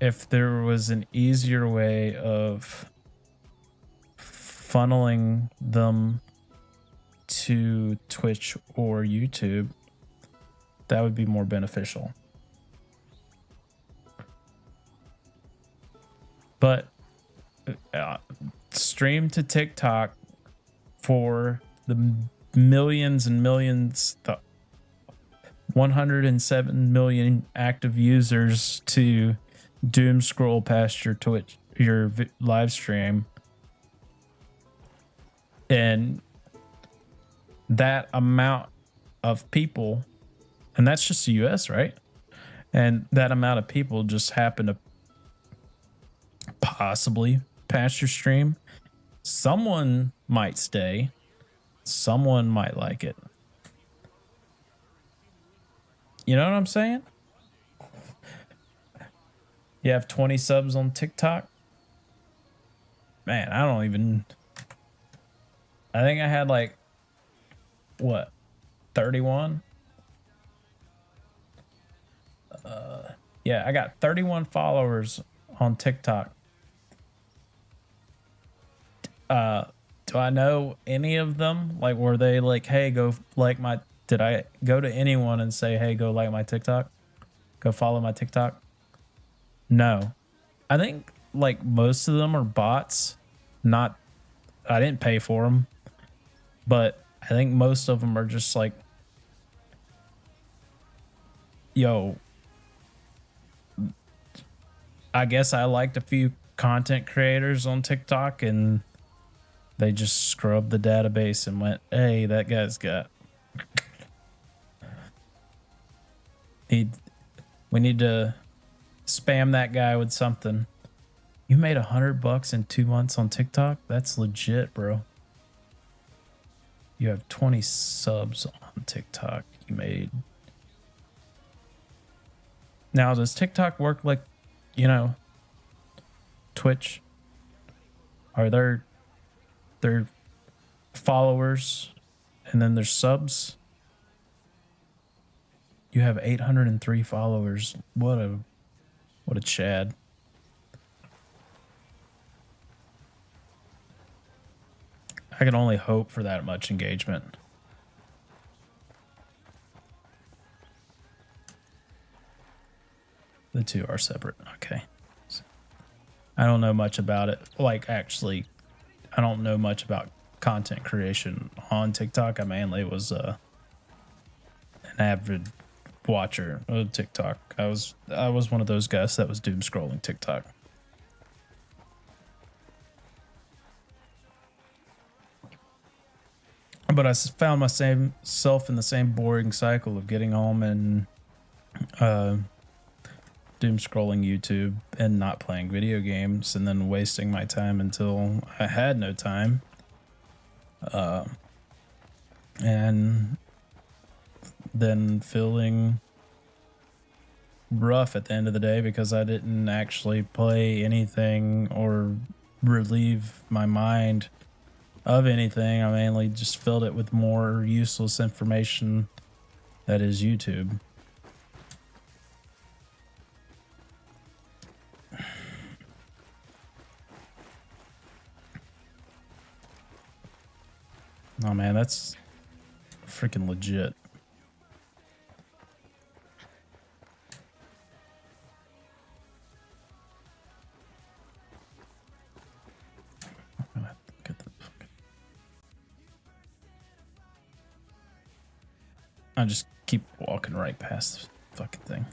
if there was an easier way of funneling them to Twitch or YouTube, that would be more beneficial. But stream to TikTok for the millions and millions, the 107 million active users to doom scroll past your Twitch, your live stream, and that amount of people, and that's just the US, right? And that amount of people just happen to possibly pass your stream. Someone might stay, someone might like it. You know what I'm saying? You have 20 subs on TikTok. Man, I think I had like, what, 31? Yeah, I got 31 followers on TikTok. Do I know any of them? Like, were they like, hey, go like my... Did I go to anyone and say, hey, go like my TikTok? Go follow my TikTok? No. I think like most of them are bots. I didn't pay for them. But I think most of them are just like yo, I guess I liked a few content creators on TikTok and they just scrubbed the database and went, hey, that guy's got. We need to spam that guy with something. You made $100 in 2 months on TikTok? That's legit, bro. You have 20 subs on TikTok. You made. Now, does TikTok work like, you know, Twitch? Are there followers and then there's subs? You have 803 followers. What a Chad. I can only hope for that much engagement. The two are separate. Okay. I don't know much about it. Like, actually, I don't know much about content creation on TikTok. I mainly was an avid watcher of TikTok. I was one of those guys that was doom scrolling TikTok. But I found myself in the same boring cycle of getting home and doom scrolling YouTube and not playing video games and then wasting my time until I had no time. And then feeling rough at the end of the day because I didn't actually play anything or relieve my mind of anything. I mainly just filled it with more useless information that is YouTube. Oh man, that's freaking legit. I just keep walking right past the fucking thing.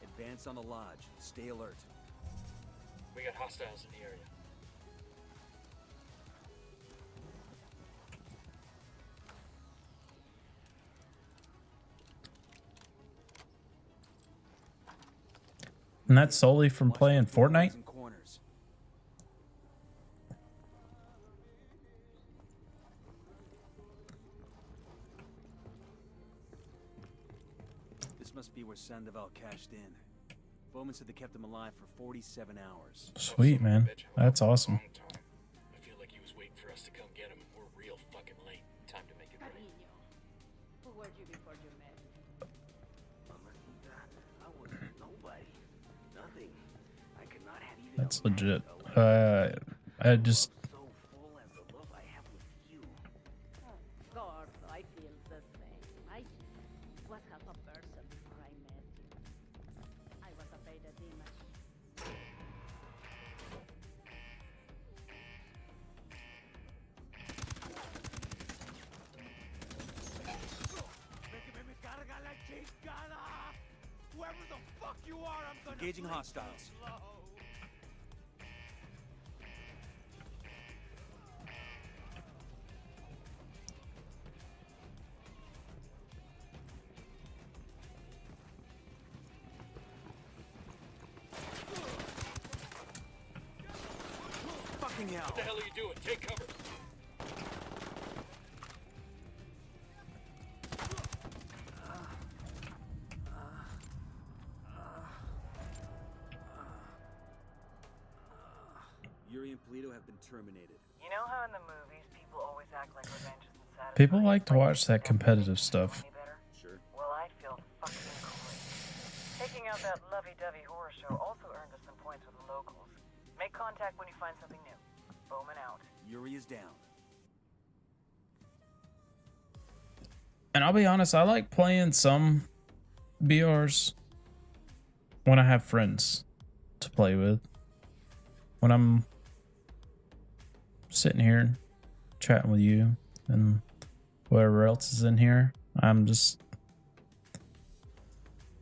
Advance on the lodge. Stay alert. We got hostiles in the area. And that's solely from playing Fortnite? This must be where Sandoval cashed in. Bowman said they kept him alive for 47 hours. Sweet, man. That's awesome. I feel like he was waiting for us to come get him. We're real fucking late. Time to make it ready. Who were you before you met? I was nobody. Nothing. I could not have even. That's legit. I just. So full as the love I have with you. Of course, I feel the same. I was half a person before I met you. I was a beta demon. Whoever the fuck you are, I'm gonna Engaging play hostiles. slow. Fucking hell. What the hell are you doing? Take cover. Yuri and Polito have been terminated. You know how in the movies people always act like revenge isn't satisfying? People like to watch that competitive stuff. Any better? Sure. Well, I feel fucking great. Taking out that lovey-dovey horror show also earned us some points with the locals. Make contact when you find something new. Bowman out. Yuri is down. And I'll be honest, I like playing some BRs when I have friends to play with. When I'm sitting here chatting with you and whoever else is in here, I'm just,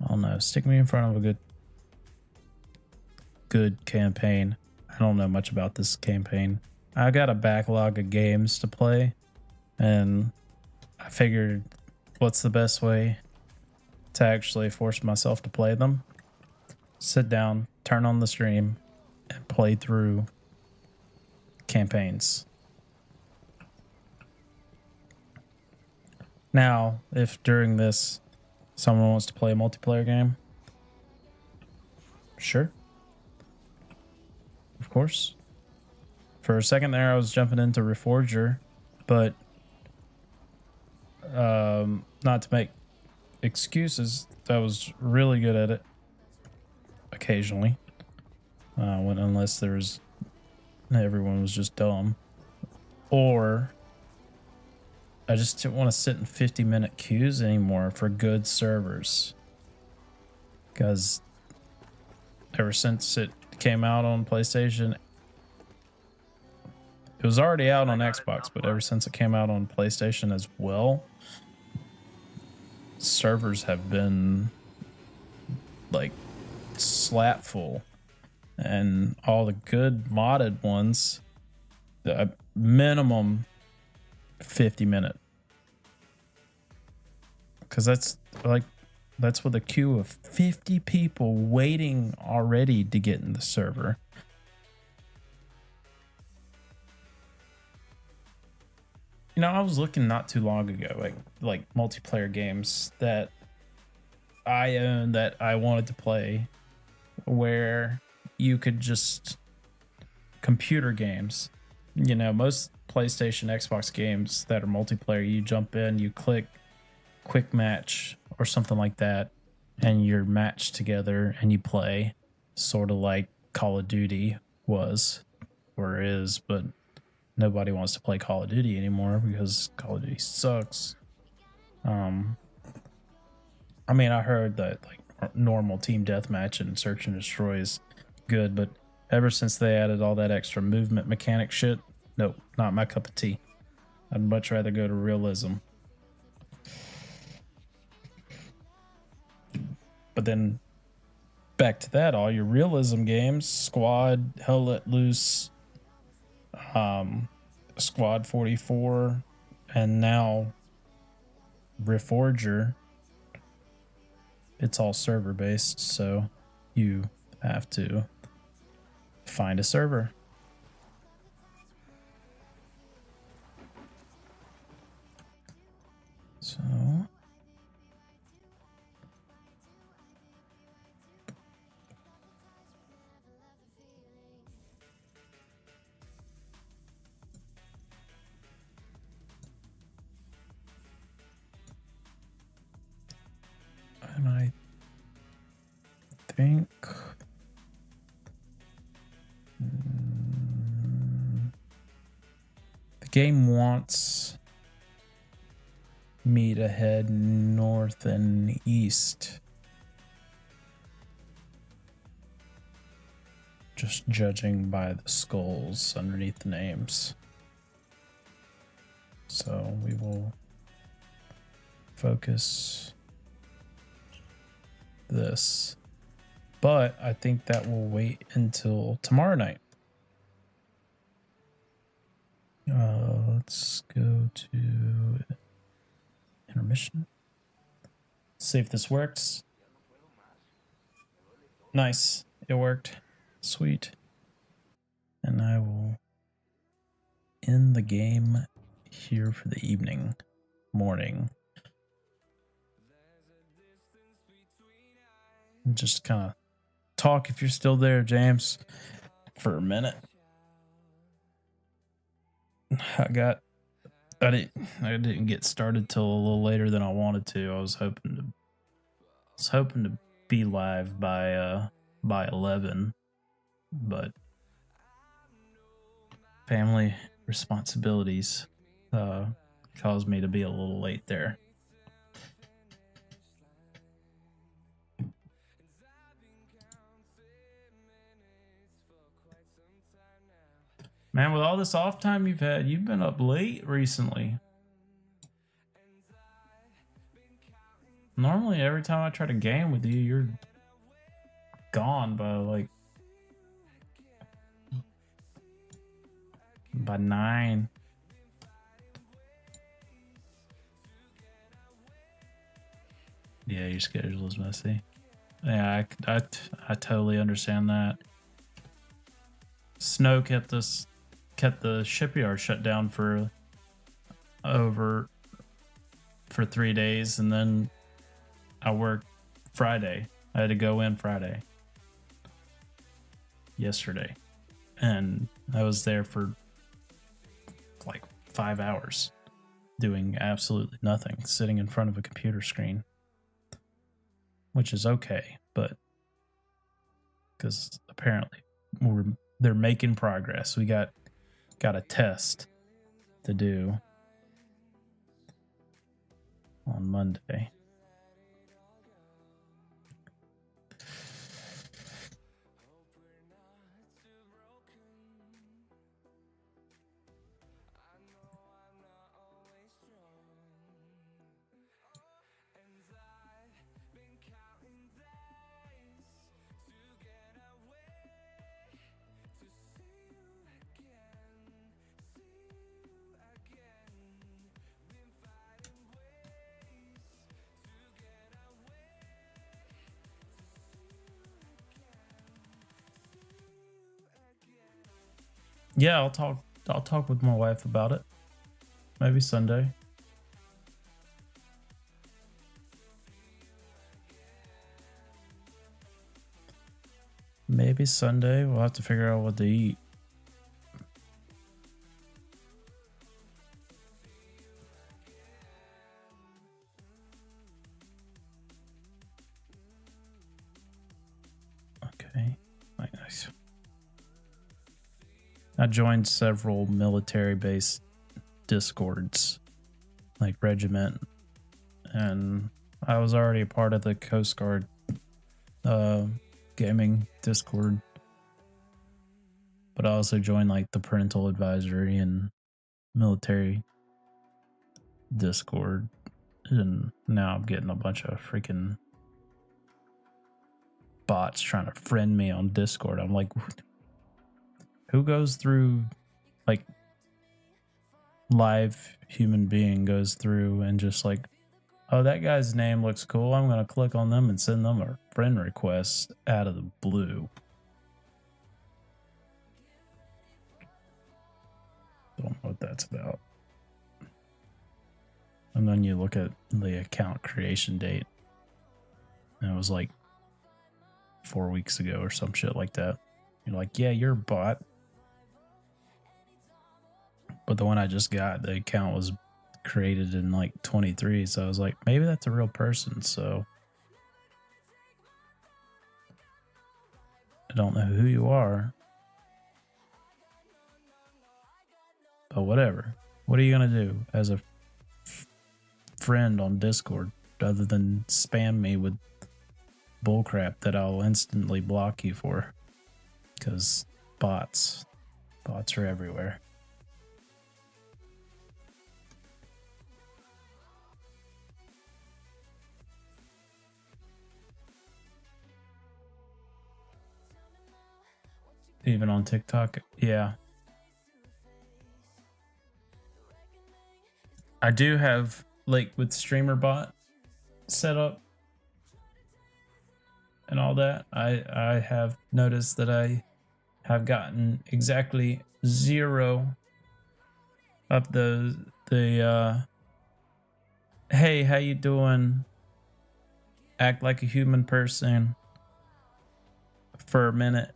I don't know, stick me in front of a good campaign. I don't know much about this campaign. I got a backlog of games to play, and I figured what's the best way to actually force myself to play them? Sit down, turn on the stream, and play through campaigns. Now, if during this someone wants to play a multiplayer game, sure. Of course. For a second there, I was jumping into Reforger, but not to make excuses, I was really good at it occasionally. Unless everyone was just dumb. Or I just didn't want to sit in 50-minute queues anymore for good servers. Because ever since it came out on PlayStation, it was already out on Xbox, but ever since it came out on PlayStation as well, servers have been like slap full. And all the good modded ones, the minimum 50-minute. Because that's with a queue of 50 people waiting already to get in the server. You know, I was looking not too long ago at like multiplayer games that I own that I wanted to play, where you could just computer games. You know, most PlayStation, Xbox games that are multiplayer, you jump in, you click quick match or something like that, and you're matched together and you play, sort of like Call of Duty was or is, but nobody wants to play Call of Duty anymore because Call of Duty sucks. I mean, I heard that like normal team deathmatch and search and destroy is good, but ever since they added all that extra movement mechanic shit, nope, not my cup of tea. I'd much rather go to realism. But then back to that, all your realism games, Squad, Hell Let Loose, Squad 44, and now Reforger, it's all server based, so you have to find a server. So and I think the game wants me to head north and east. Just judging by the skulls underneath the names. So we will focus this. But I think that will wait until tomorrow night. Let's go to intermission. See if this works. Nice. It worked. Sweet. And I will end the game here for the evening, morning. And just kind of talk if you're still there, James, for a minute. I didn't get started till a little later than I wanted to. I was hoping to be live by 11, but family responsibilities caused me to be a little late there. Man, with all this off time you've had, you've been up late recently. Normally, every time I try to game with you, you're gone by like by 9. Yeah, your schedule is messy. Yeah, I totally understand that. Snow kept the shipyard shut down for 3 days, and then I worked Friday. I had to go in Friday. Yesterday. And I was there for like 5 hours doing absolutely nothing, sitting in front of a computer screen. Which is okay, but because apparently they're making progress. We got a test to do on Monday. Yeah, I'll talk with my wife about it. Maybe Sunday. Maybe Sunday. We'll have to figure out what to eat. Okay. Nice. I joined several military-based discords, like Regiment, and I was already a part of the Coast Guard gaming Discord. But I also joined like the parental advisory and military Discord, and now I'm getting a bunch of freaking bots trying to friend me on Discord. I'm like, who goes through, like, live human being goes through and just like, oh, that guy's name looks cool, I'm gonna click on them and send them a friend request out of the blue. Don't know what that's about. And then you look at the account creation date, and it was like 4 weeks ago or some shit like that. You're like, yeah, you're a bot. But the one I just got, the account was created in like 23, so I was like, maybe that's a real person. So I don't know who you are, but whatever. What are you gonna do as a friend on Discord other than spam me with bullcrap that I'll instantly block you for? Because bots are everywhere. Even on TikTok, yeah. I do have, like, with StreamerBot set up and all that, I have noticed that I have gotten exactly 0 of the hey, how you doing? Act like a human person for a minute.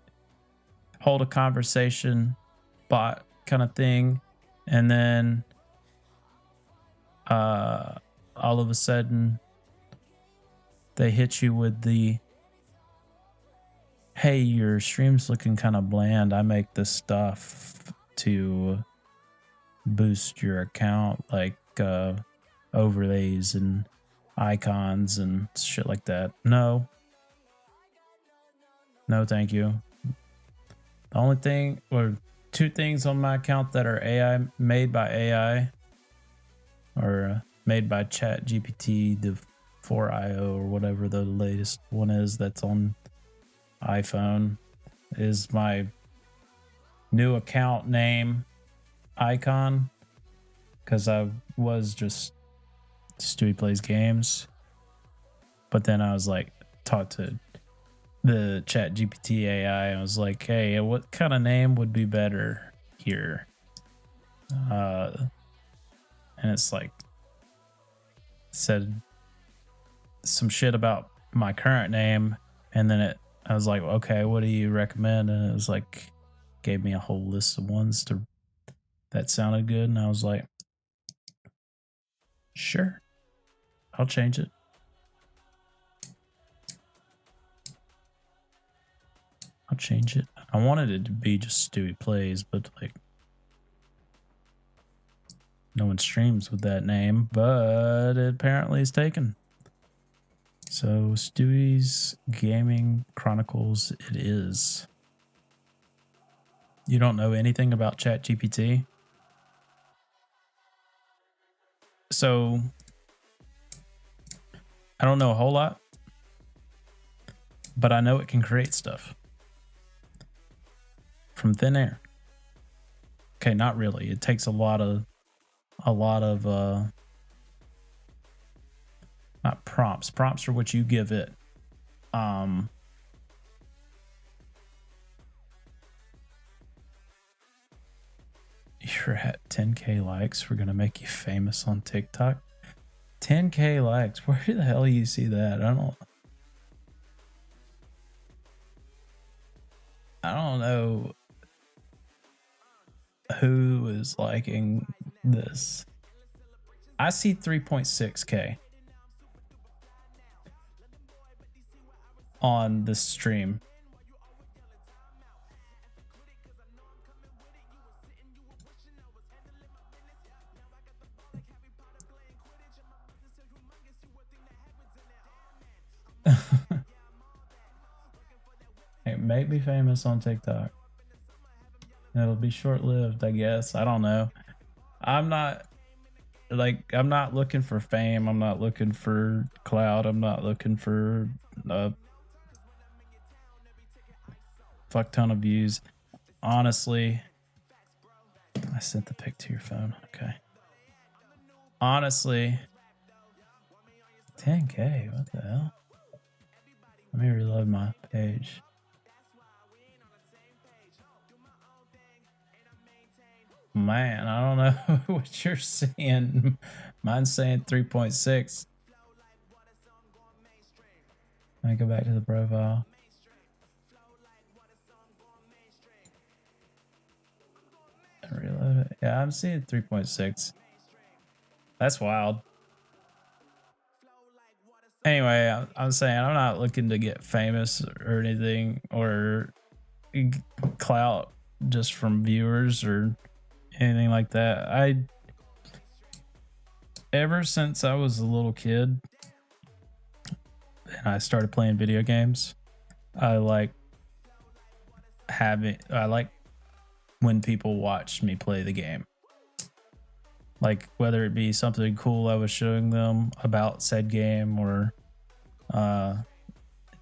Hold a conversation, bot kind of thing, and then all of a sudden they hit you with the, hey, your stream's looking kind of bland. I make this stuff to boost your account, like overlays and icons and shit like that. No, thank you. The only thing, or two things on my account that are AI, made by AI, or made by Chat GPT, the 4IO or whatever the latest one is that's on iPhone, is my new account name icon, because I was just Stewie Plays Games, but then I was like talked to the Chat GPT AI. I was like, hey, what kind of name would be better here? And it's like said some shit about my current name, and then I was like, okay, what do you recommend? And it was like, gave me a whole list of ones that sounded good, and I was like, sure, I'll change it. I'll change it. I wanted it to be just Stewie Plays, but like no one streams with that name, but it apparently is taken. So Stewie's Gaming Chronicles it is. You don't know anything about ChatGPT? So I don't know a whole lot, but I know it can create stuff from thin air. Okay, not really. It takes a lot of not prompts. Prompts are what you give it. You're at 10K likes. We're gonna make you famous on TikTok. 10K likes. Where the hell do you see that? I don't know who is liking this. I see 3.6K on this stream. It made me famous on TikTok. It'll be short-lived, I guess. I don't know. I'm not looking for fame. I'm not looking for clout. I'm not looking for a fuck ton of views. Honestly, I sent the pic to your phone. Okay. Honestly, 10K. What the hell? Let me reload my page. Man, I don't know what you're seeing. Mine's saying 3.6. Let me go back to the profile. Reload it. Yeah, I'm seeing 3.6. That's wild. Anyway, I'm saying I'm not looking to get famous or anything or clout just from viewers or anything like that. Ever since I was a little kid and I started playing video games, I like when people watched me play the game. Like whether it be something cool I was showing them about said game, or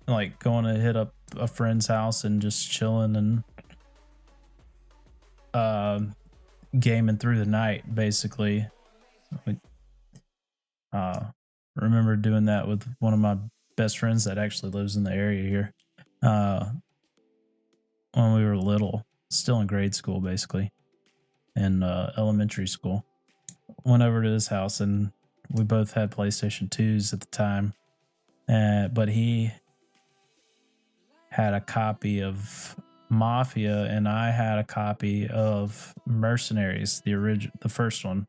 like going to hit up a friend's house and just chilling and gaming through the night, basically. Remember doing that with one of my best friends that actually lives in the area here. When we were little, still in grade school, basically, in elementary school. Went over to his house and we both had PlayStation 2s at the time. But he had a copy of Mafia and I had a copy of Mercenaries, the first one.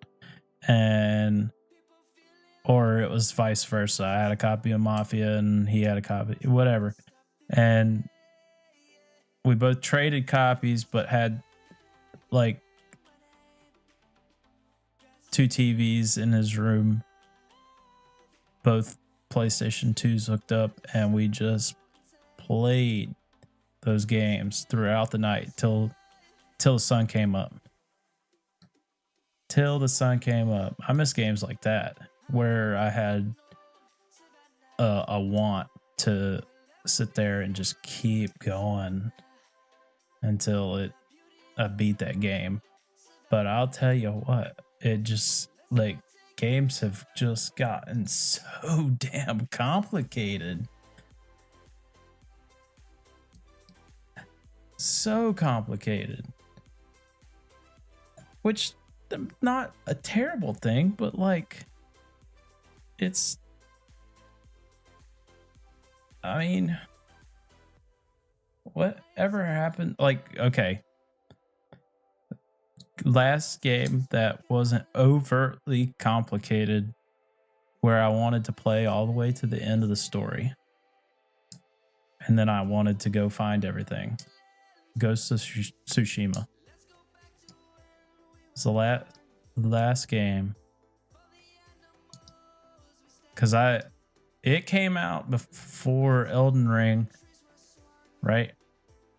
Or it was vice versa. I had a copy of Mafia and he had a copy, whatever. And we both traded copies, but had like 2 TVs in his room, both PlayStation 2s hooked up, and we just played those games throughout the night till till the sun came up. Till the sun came up. I miss games like that where I had a want to sit there and just keep going until I beat that game. But I'll tell you what, it just like games have just gotten so damn complicated. So complicated. Which not a terrible thing, but like it's I mean whatever happened, like okay, last game that wasn't overtly complicated where I wanted to play all the way to the end of the story and then I wanted to go find everything. Ghost of Tsushima. It's the last game because it came out before Elden Ring, right?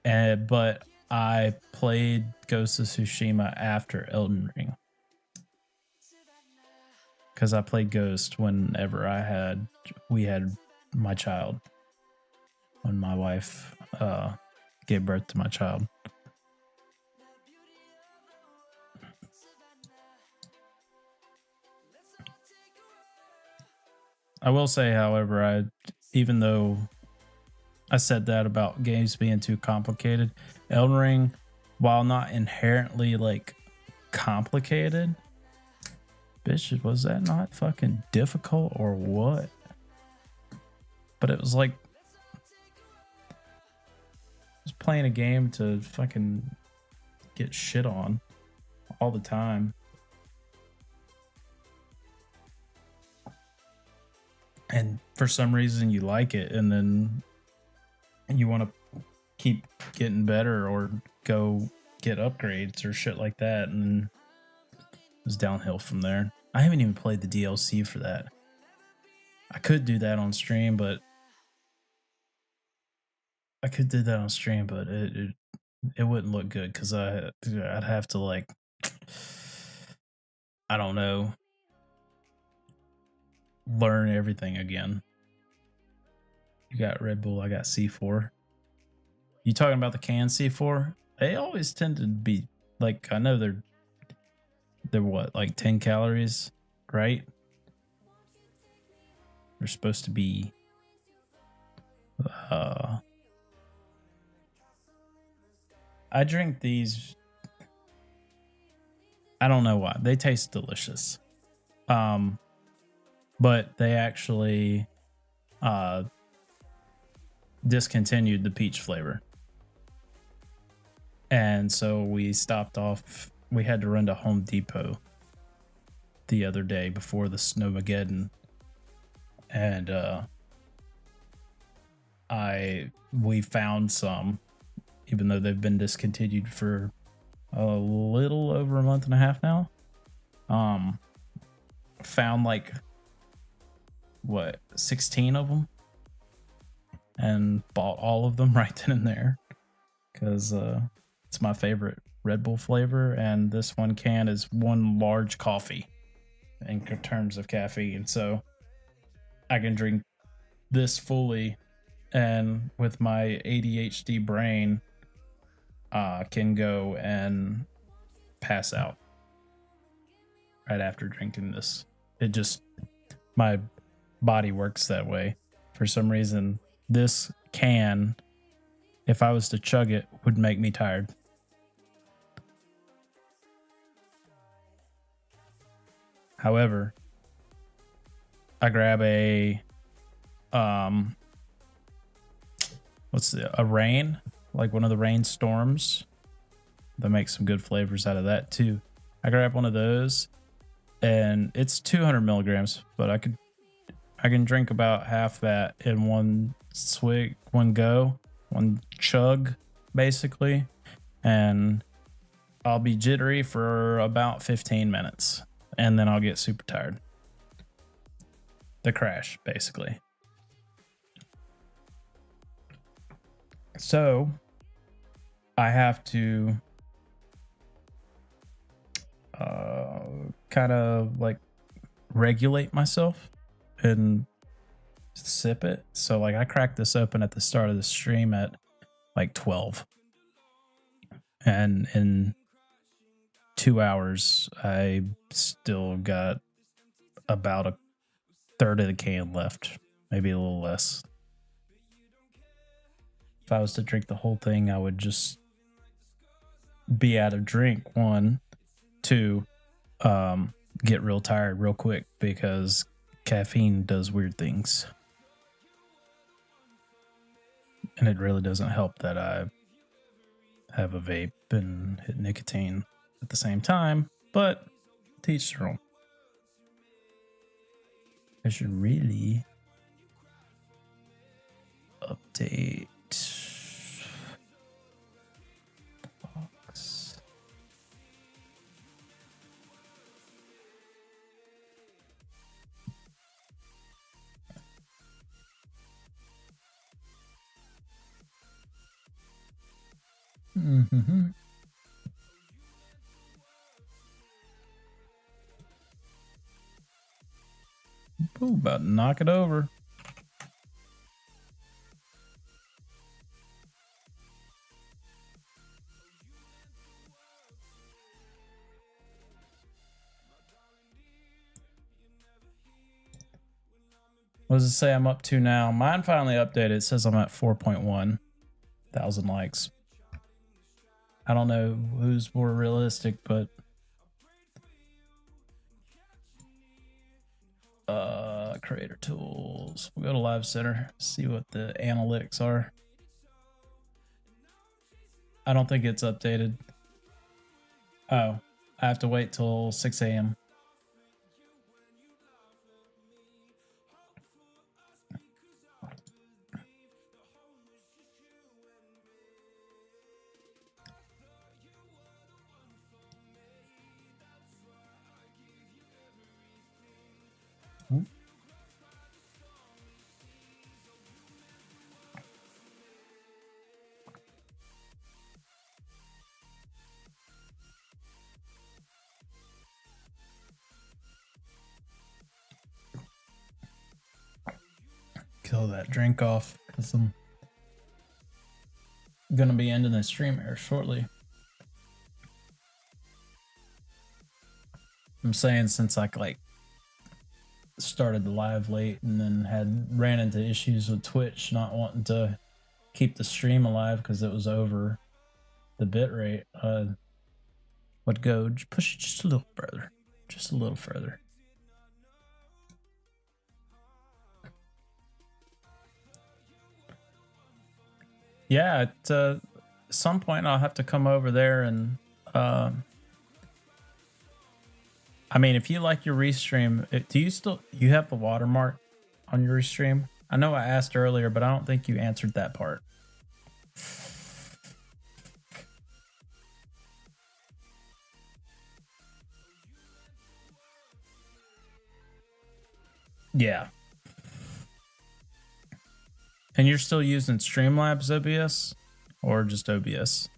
But I played Ghost of Tsushima after Elden Ring because I played Ghost whenever we had my child, when my wife gave birth to my child. I will say, however, even though I said that about games being too complicated, Elden Ring, while not inherently like complicated, bitch, was that not fucking difficult or what? But it was like I was playing a game to fucking get shit on all the time. And for some reason you like it, and then you want to keep getting better or go get upgrades or shit like that, and it was downhill from there. I haven't even played the DLC for that. I could do that on stream, but it wouldn't look good because I'd have to like, I don't know, learn everything again. You got Red Bull, I got C4. You talking about the canned C4? They always tend to be like, I know they're what, like 10 calories, right? They're supposed to be I drink these, I don't know why. They taste delicious. But they actually discontinued the peach flavor. And so we stopped off. We had to run to Home Depot the other day before the Snowmageddon. And we found some, even though they've been discontinued for a little over a month and a half now. Found like 16 of them and bought all of them right then and there because it's my favorite Red Bull flavor, and this one can is one large coffee in terms of caffeine, so I can drink this fully, and with my ADHD brain can go and pass out right after drinking this. It just, my body works that way. For some reason, this can, if I was to chug it, would make me tired. However, I grab a rain, like one of the rain storms. They make some good flavors out of that too. I grab one of those, and it's 200 milligrams, but I can drink about half that in one swig, one chug, basically, and I'll be jittery for about 15 minutes, and then I'll get super tired. The crash, basically. So I have to kind of like regulate myself and sip it. So like I cracked this open at the start of the stream at like 12, and in 2 hours I still got about a third of the can left, maybe a little less. If I was to drink the whole thing, I would just be out of drink. 1, 2, get real tired real quick because caffeine does weird things. And it really doesn't help that I have a vape and hit nicotine at the same time, but teach their own. I should really update the box. Mm-hmm. Ooh, about to knock it over. What does it say I'm up to now? Mine finally updated. It says I'm at 4.1 thousand likes. I don't know who's more realistic, but creator tools. We'll go to Live Center, see what the analytics are. I don't think it's updated. Oh, I have to wait till 6 a.m. Kill that drink off because I'm gonna be ending the stream here shortly. I'm saying since I like started the live late and then ran into issues with Twitch not wanting to keep the stream alive because it was over the bit rate, would go push it just a little further, just a little further. Yeah, at some point I'll have to come over there and I mean, if you like your restream, do you have the watermark on your restream? I know I asked earlier, but I don't think you answered that part. Yeah. And you're still using Streamlabs OBS or just OBS?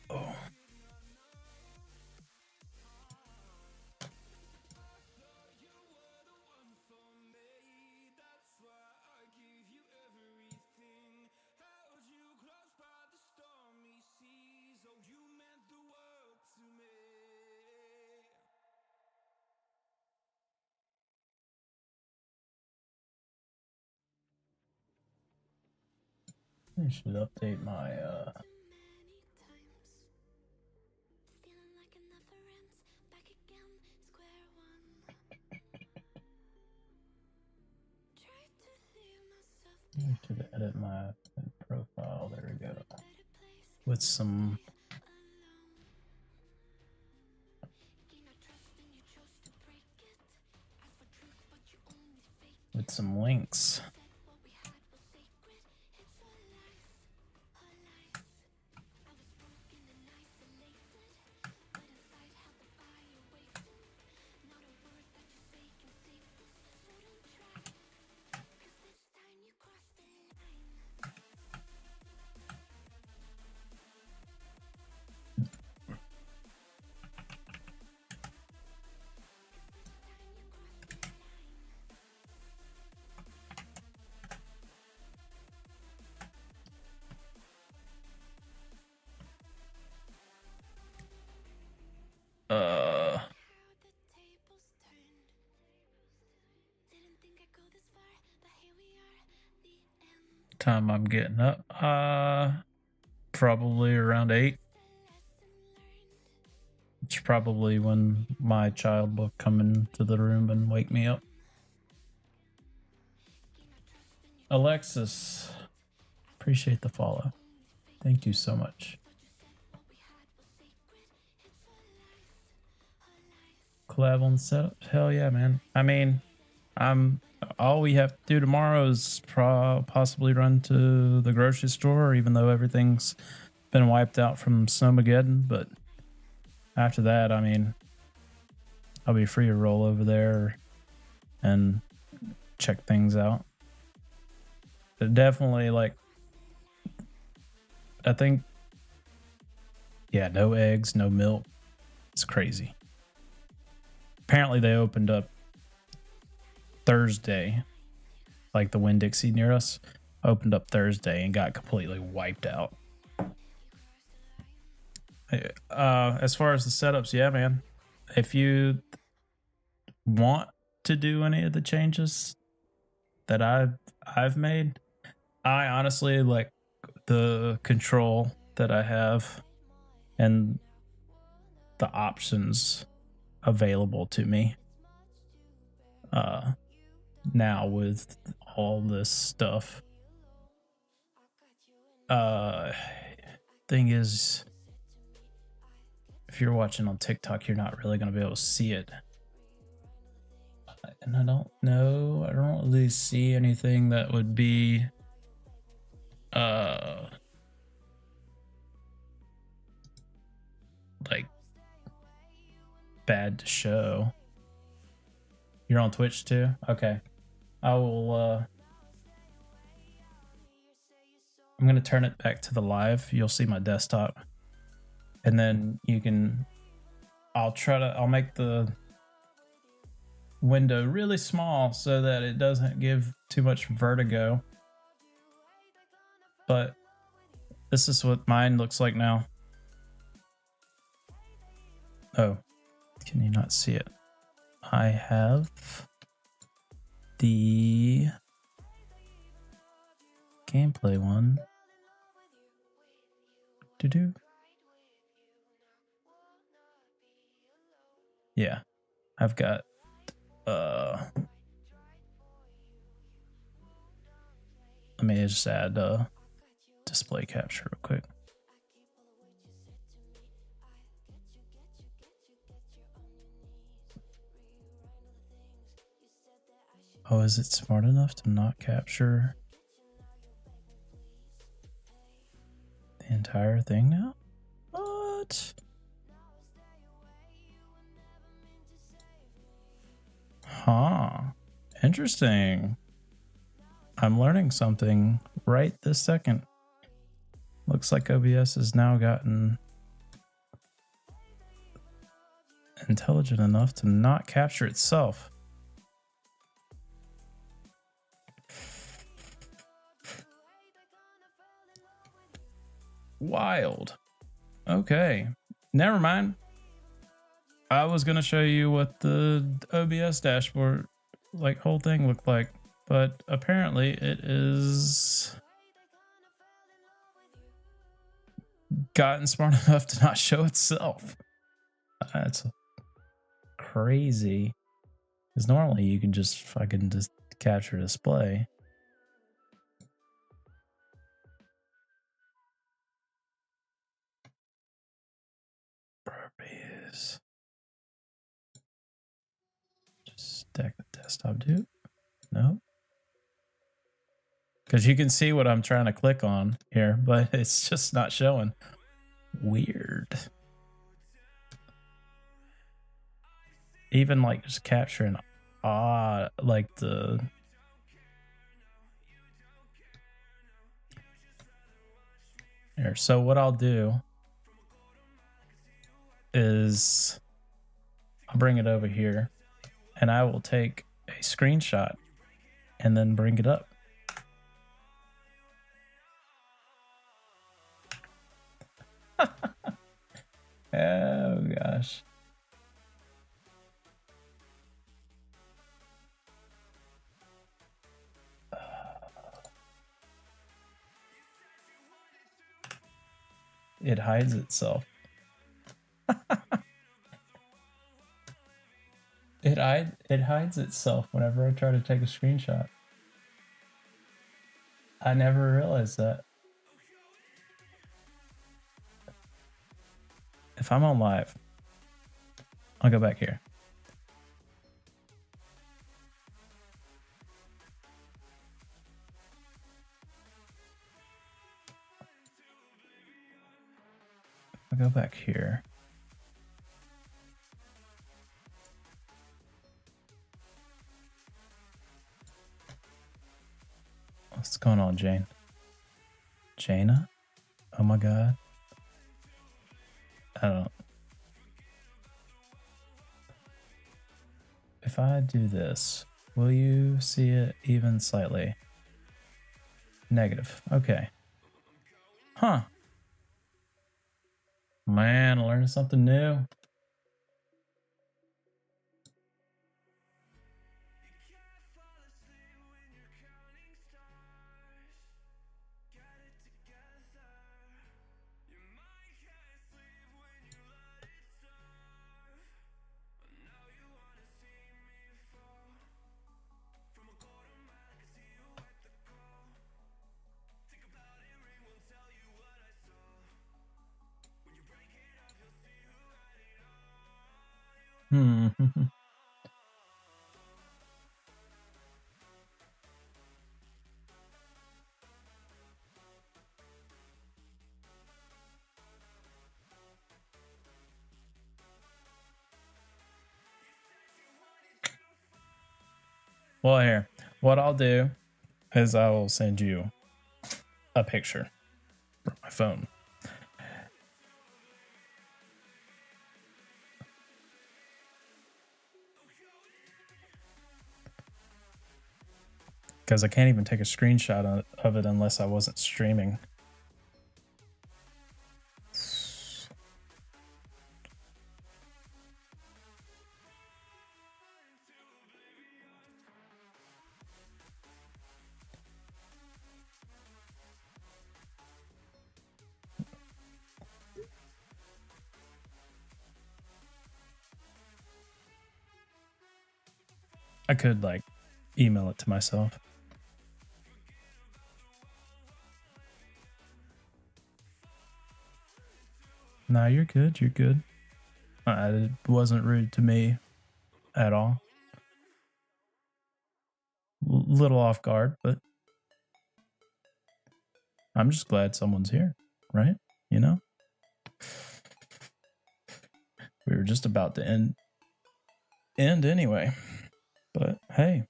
Oh. I should update my I should edit my profile. There we go. With some with some links. Time I'm getting up, probably around 8. It's probably when my child will come into the room and wake me up. Alexis, appreciate the follow. Thank you so much. Collab on the setup? Hell yeah, man. I mean, all we have to do tomorrow is possibly run to the grocery store, even though everything's been wiped out from Snowmageddon. But after that, I mean, I'll be free to roll over there and check things out. But definitely, like, I think, yeah, no eggs, no milk. It's crazy. Apparently they opened up Thursday, like the Winn-Dixie near us opened up Thursday and got completely wiped out. As far as the setups, yeah, man. If you want to do any of the changes that I've made, I honestly like the control that I have and the options available to me now with all this stuff. Thing is, if you're watching on TikTok, you're not really going to be able to see it. And I don't really see anything that would be like bad to show. You're on Twitch too? Okay. I will I'm gonna turn it back to the live. You'll see my desktop. And then you can I'll make the window really small so that it doesn't give too much vertigo. But this is what mine looks like now. Oh, can you not see it? I have the gameplay one. Doo-doo. Yeah, I've got let me just add display capture real quick. Oh, is it smart enough to not capture the entire thing now? What? Huh. Interesting. I'm learning something right this second. Looks like OBS has now gotten intelligent enough to not capture itself. Wild. Okay. Never mind. I was going to show you what the OBS dashboard, like, whole thing looked like, but apparently it is gotten smart enough to not show itself. That's crazy. Because normally you can just fucking just capture display. Properties. Just stack the desktop, dude. No. Because you can see what I'm trying to click on here, but it's just not showing. Weird. Even like just capturing like the here. So what I'll do is I'll bring it over here and I will take a screenshot and then bring it up. Oh gosh. It hides itself. It hides itself whenever I try to take a screenshot. I never realized that. If I'm on live, I'll go back here. I'll go back here. What's going on, Jane? Jaina? Oh my god. I don't. If I do this, will you see it even slightly? Negative. Okay. Huh. Man, learning something new. Well, here, what I'll do is I will send you a picture from my phone. Because I can't even take a screenshot of it unless I wasn't streaming. I could like email it to myself. No, you're good. You're good. It wasn't rude to me at all. Little off guard, but I'm just glad someone's here, right? You know? We were just about to end anyway. But hey,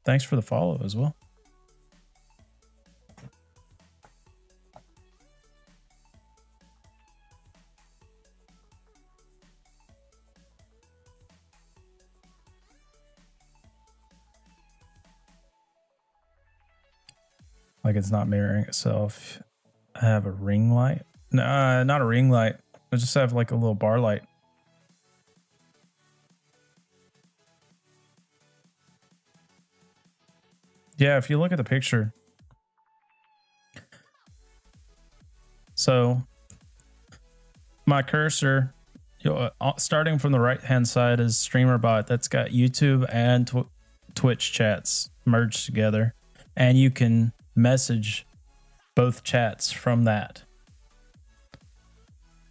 thanks for the follow as well. Like it's not mirroring itself. I have a ring light. No, not a ring light. I just have like a little bar light. Yeah, if you look at the picture. So my cursor, starting from the right-hand side is StreamerBot. That's got YouTube and Twitch chats merged together. And you can message both chats from that.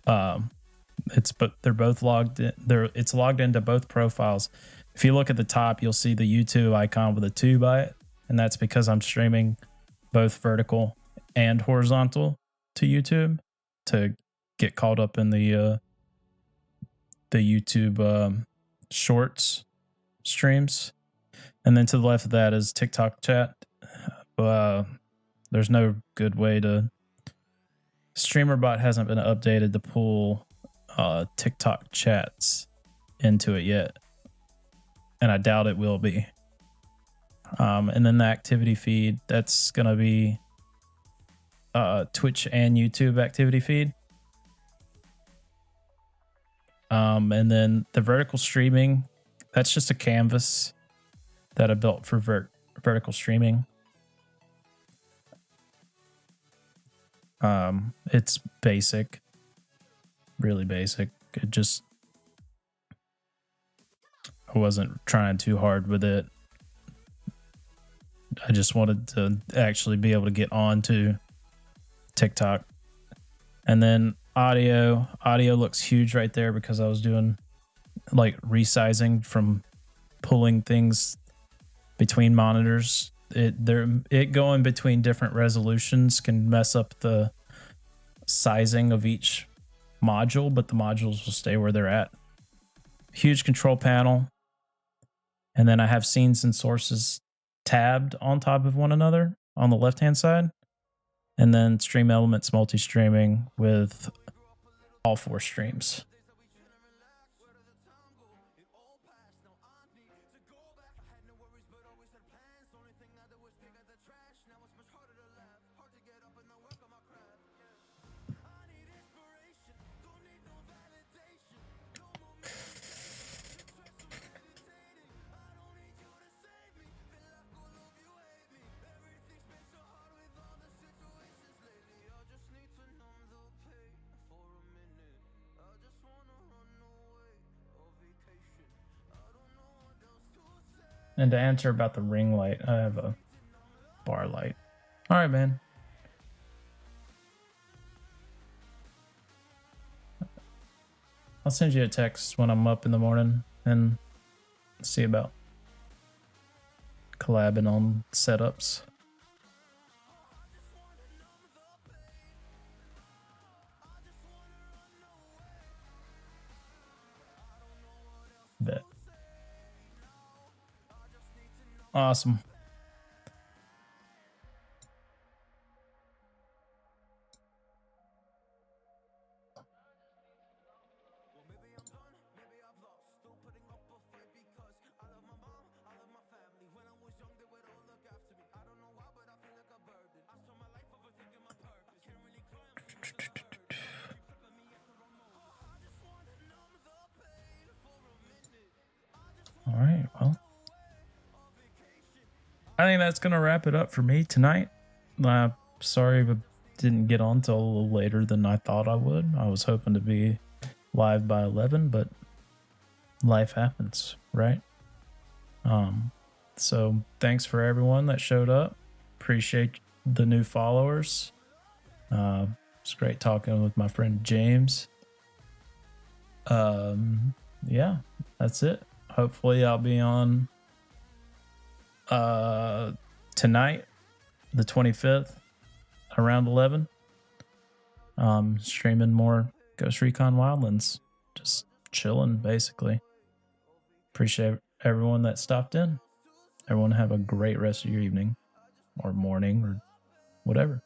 They're both logged in. It's logged into both profiles. If you look at the top, you'll see the YouTube icon with a 2 by it. And that's because I'm streaming both vertical and horizontal to YouTube to get caught up in the YouTube shorts streams. And then to the left of that is TikTok chat. There's no good way to... StreamerBot hasn't been updated to pull TikTok chats into it yet. And I doubt it will be. And then the activity feed, that's going to be Twitch and YouTube activity feed. And then the vertical streaming, that's just a canvas that I built for vertical streaming. It's basic, really basic. I wasn't trying too hard with it. I just wanted to actually be able to get on to TikTok. And then audio looks huge right there because I was doing like resizing from pulling things between monitors. It going between different resolutions can mess up the sizing of each module, but the modules will stay where they're at. Huge control panel. And then I have scenes and sources tabbed on top of one another on the left-hand side. And then stream elements multi-streaming with all 4 streams. And to answer about the ring light, I have a bar light. All right, man. I'll send you a text when I'm up in the morning and see about collabing on setups. Bet. Awesome. All right, well, I think that's going to wrap it up for me tonight. Sorry if I didn't get on till a little later than I thought I would. I was hoping to be live by 11, but life happens, right? So thanks for everyone that showed up. Appreciate the new followers. It's great talking with my friend James. Yeah, that's it. Hopefully I'll be on tonight, the 25th, around 11. Streaming more Ghost Recon Wildlands. Just chilling, basically. Appreciate everyone that stopped in. Everyone have a great rest of your evening or morning or whatever.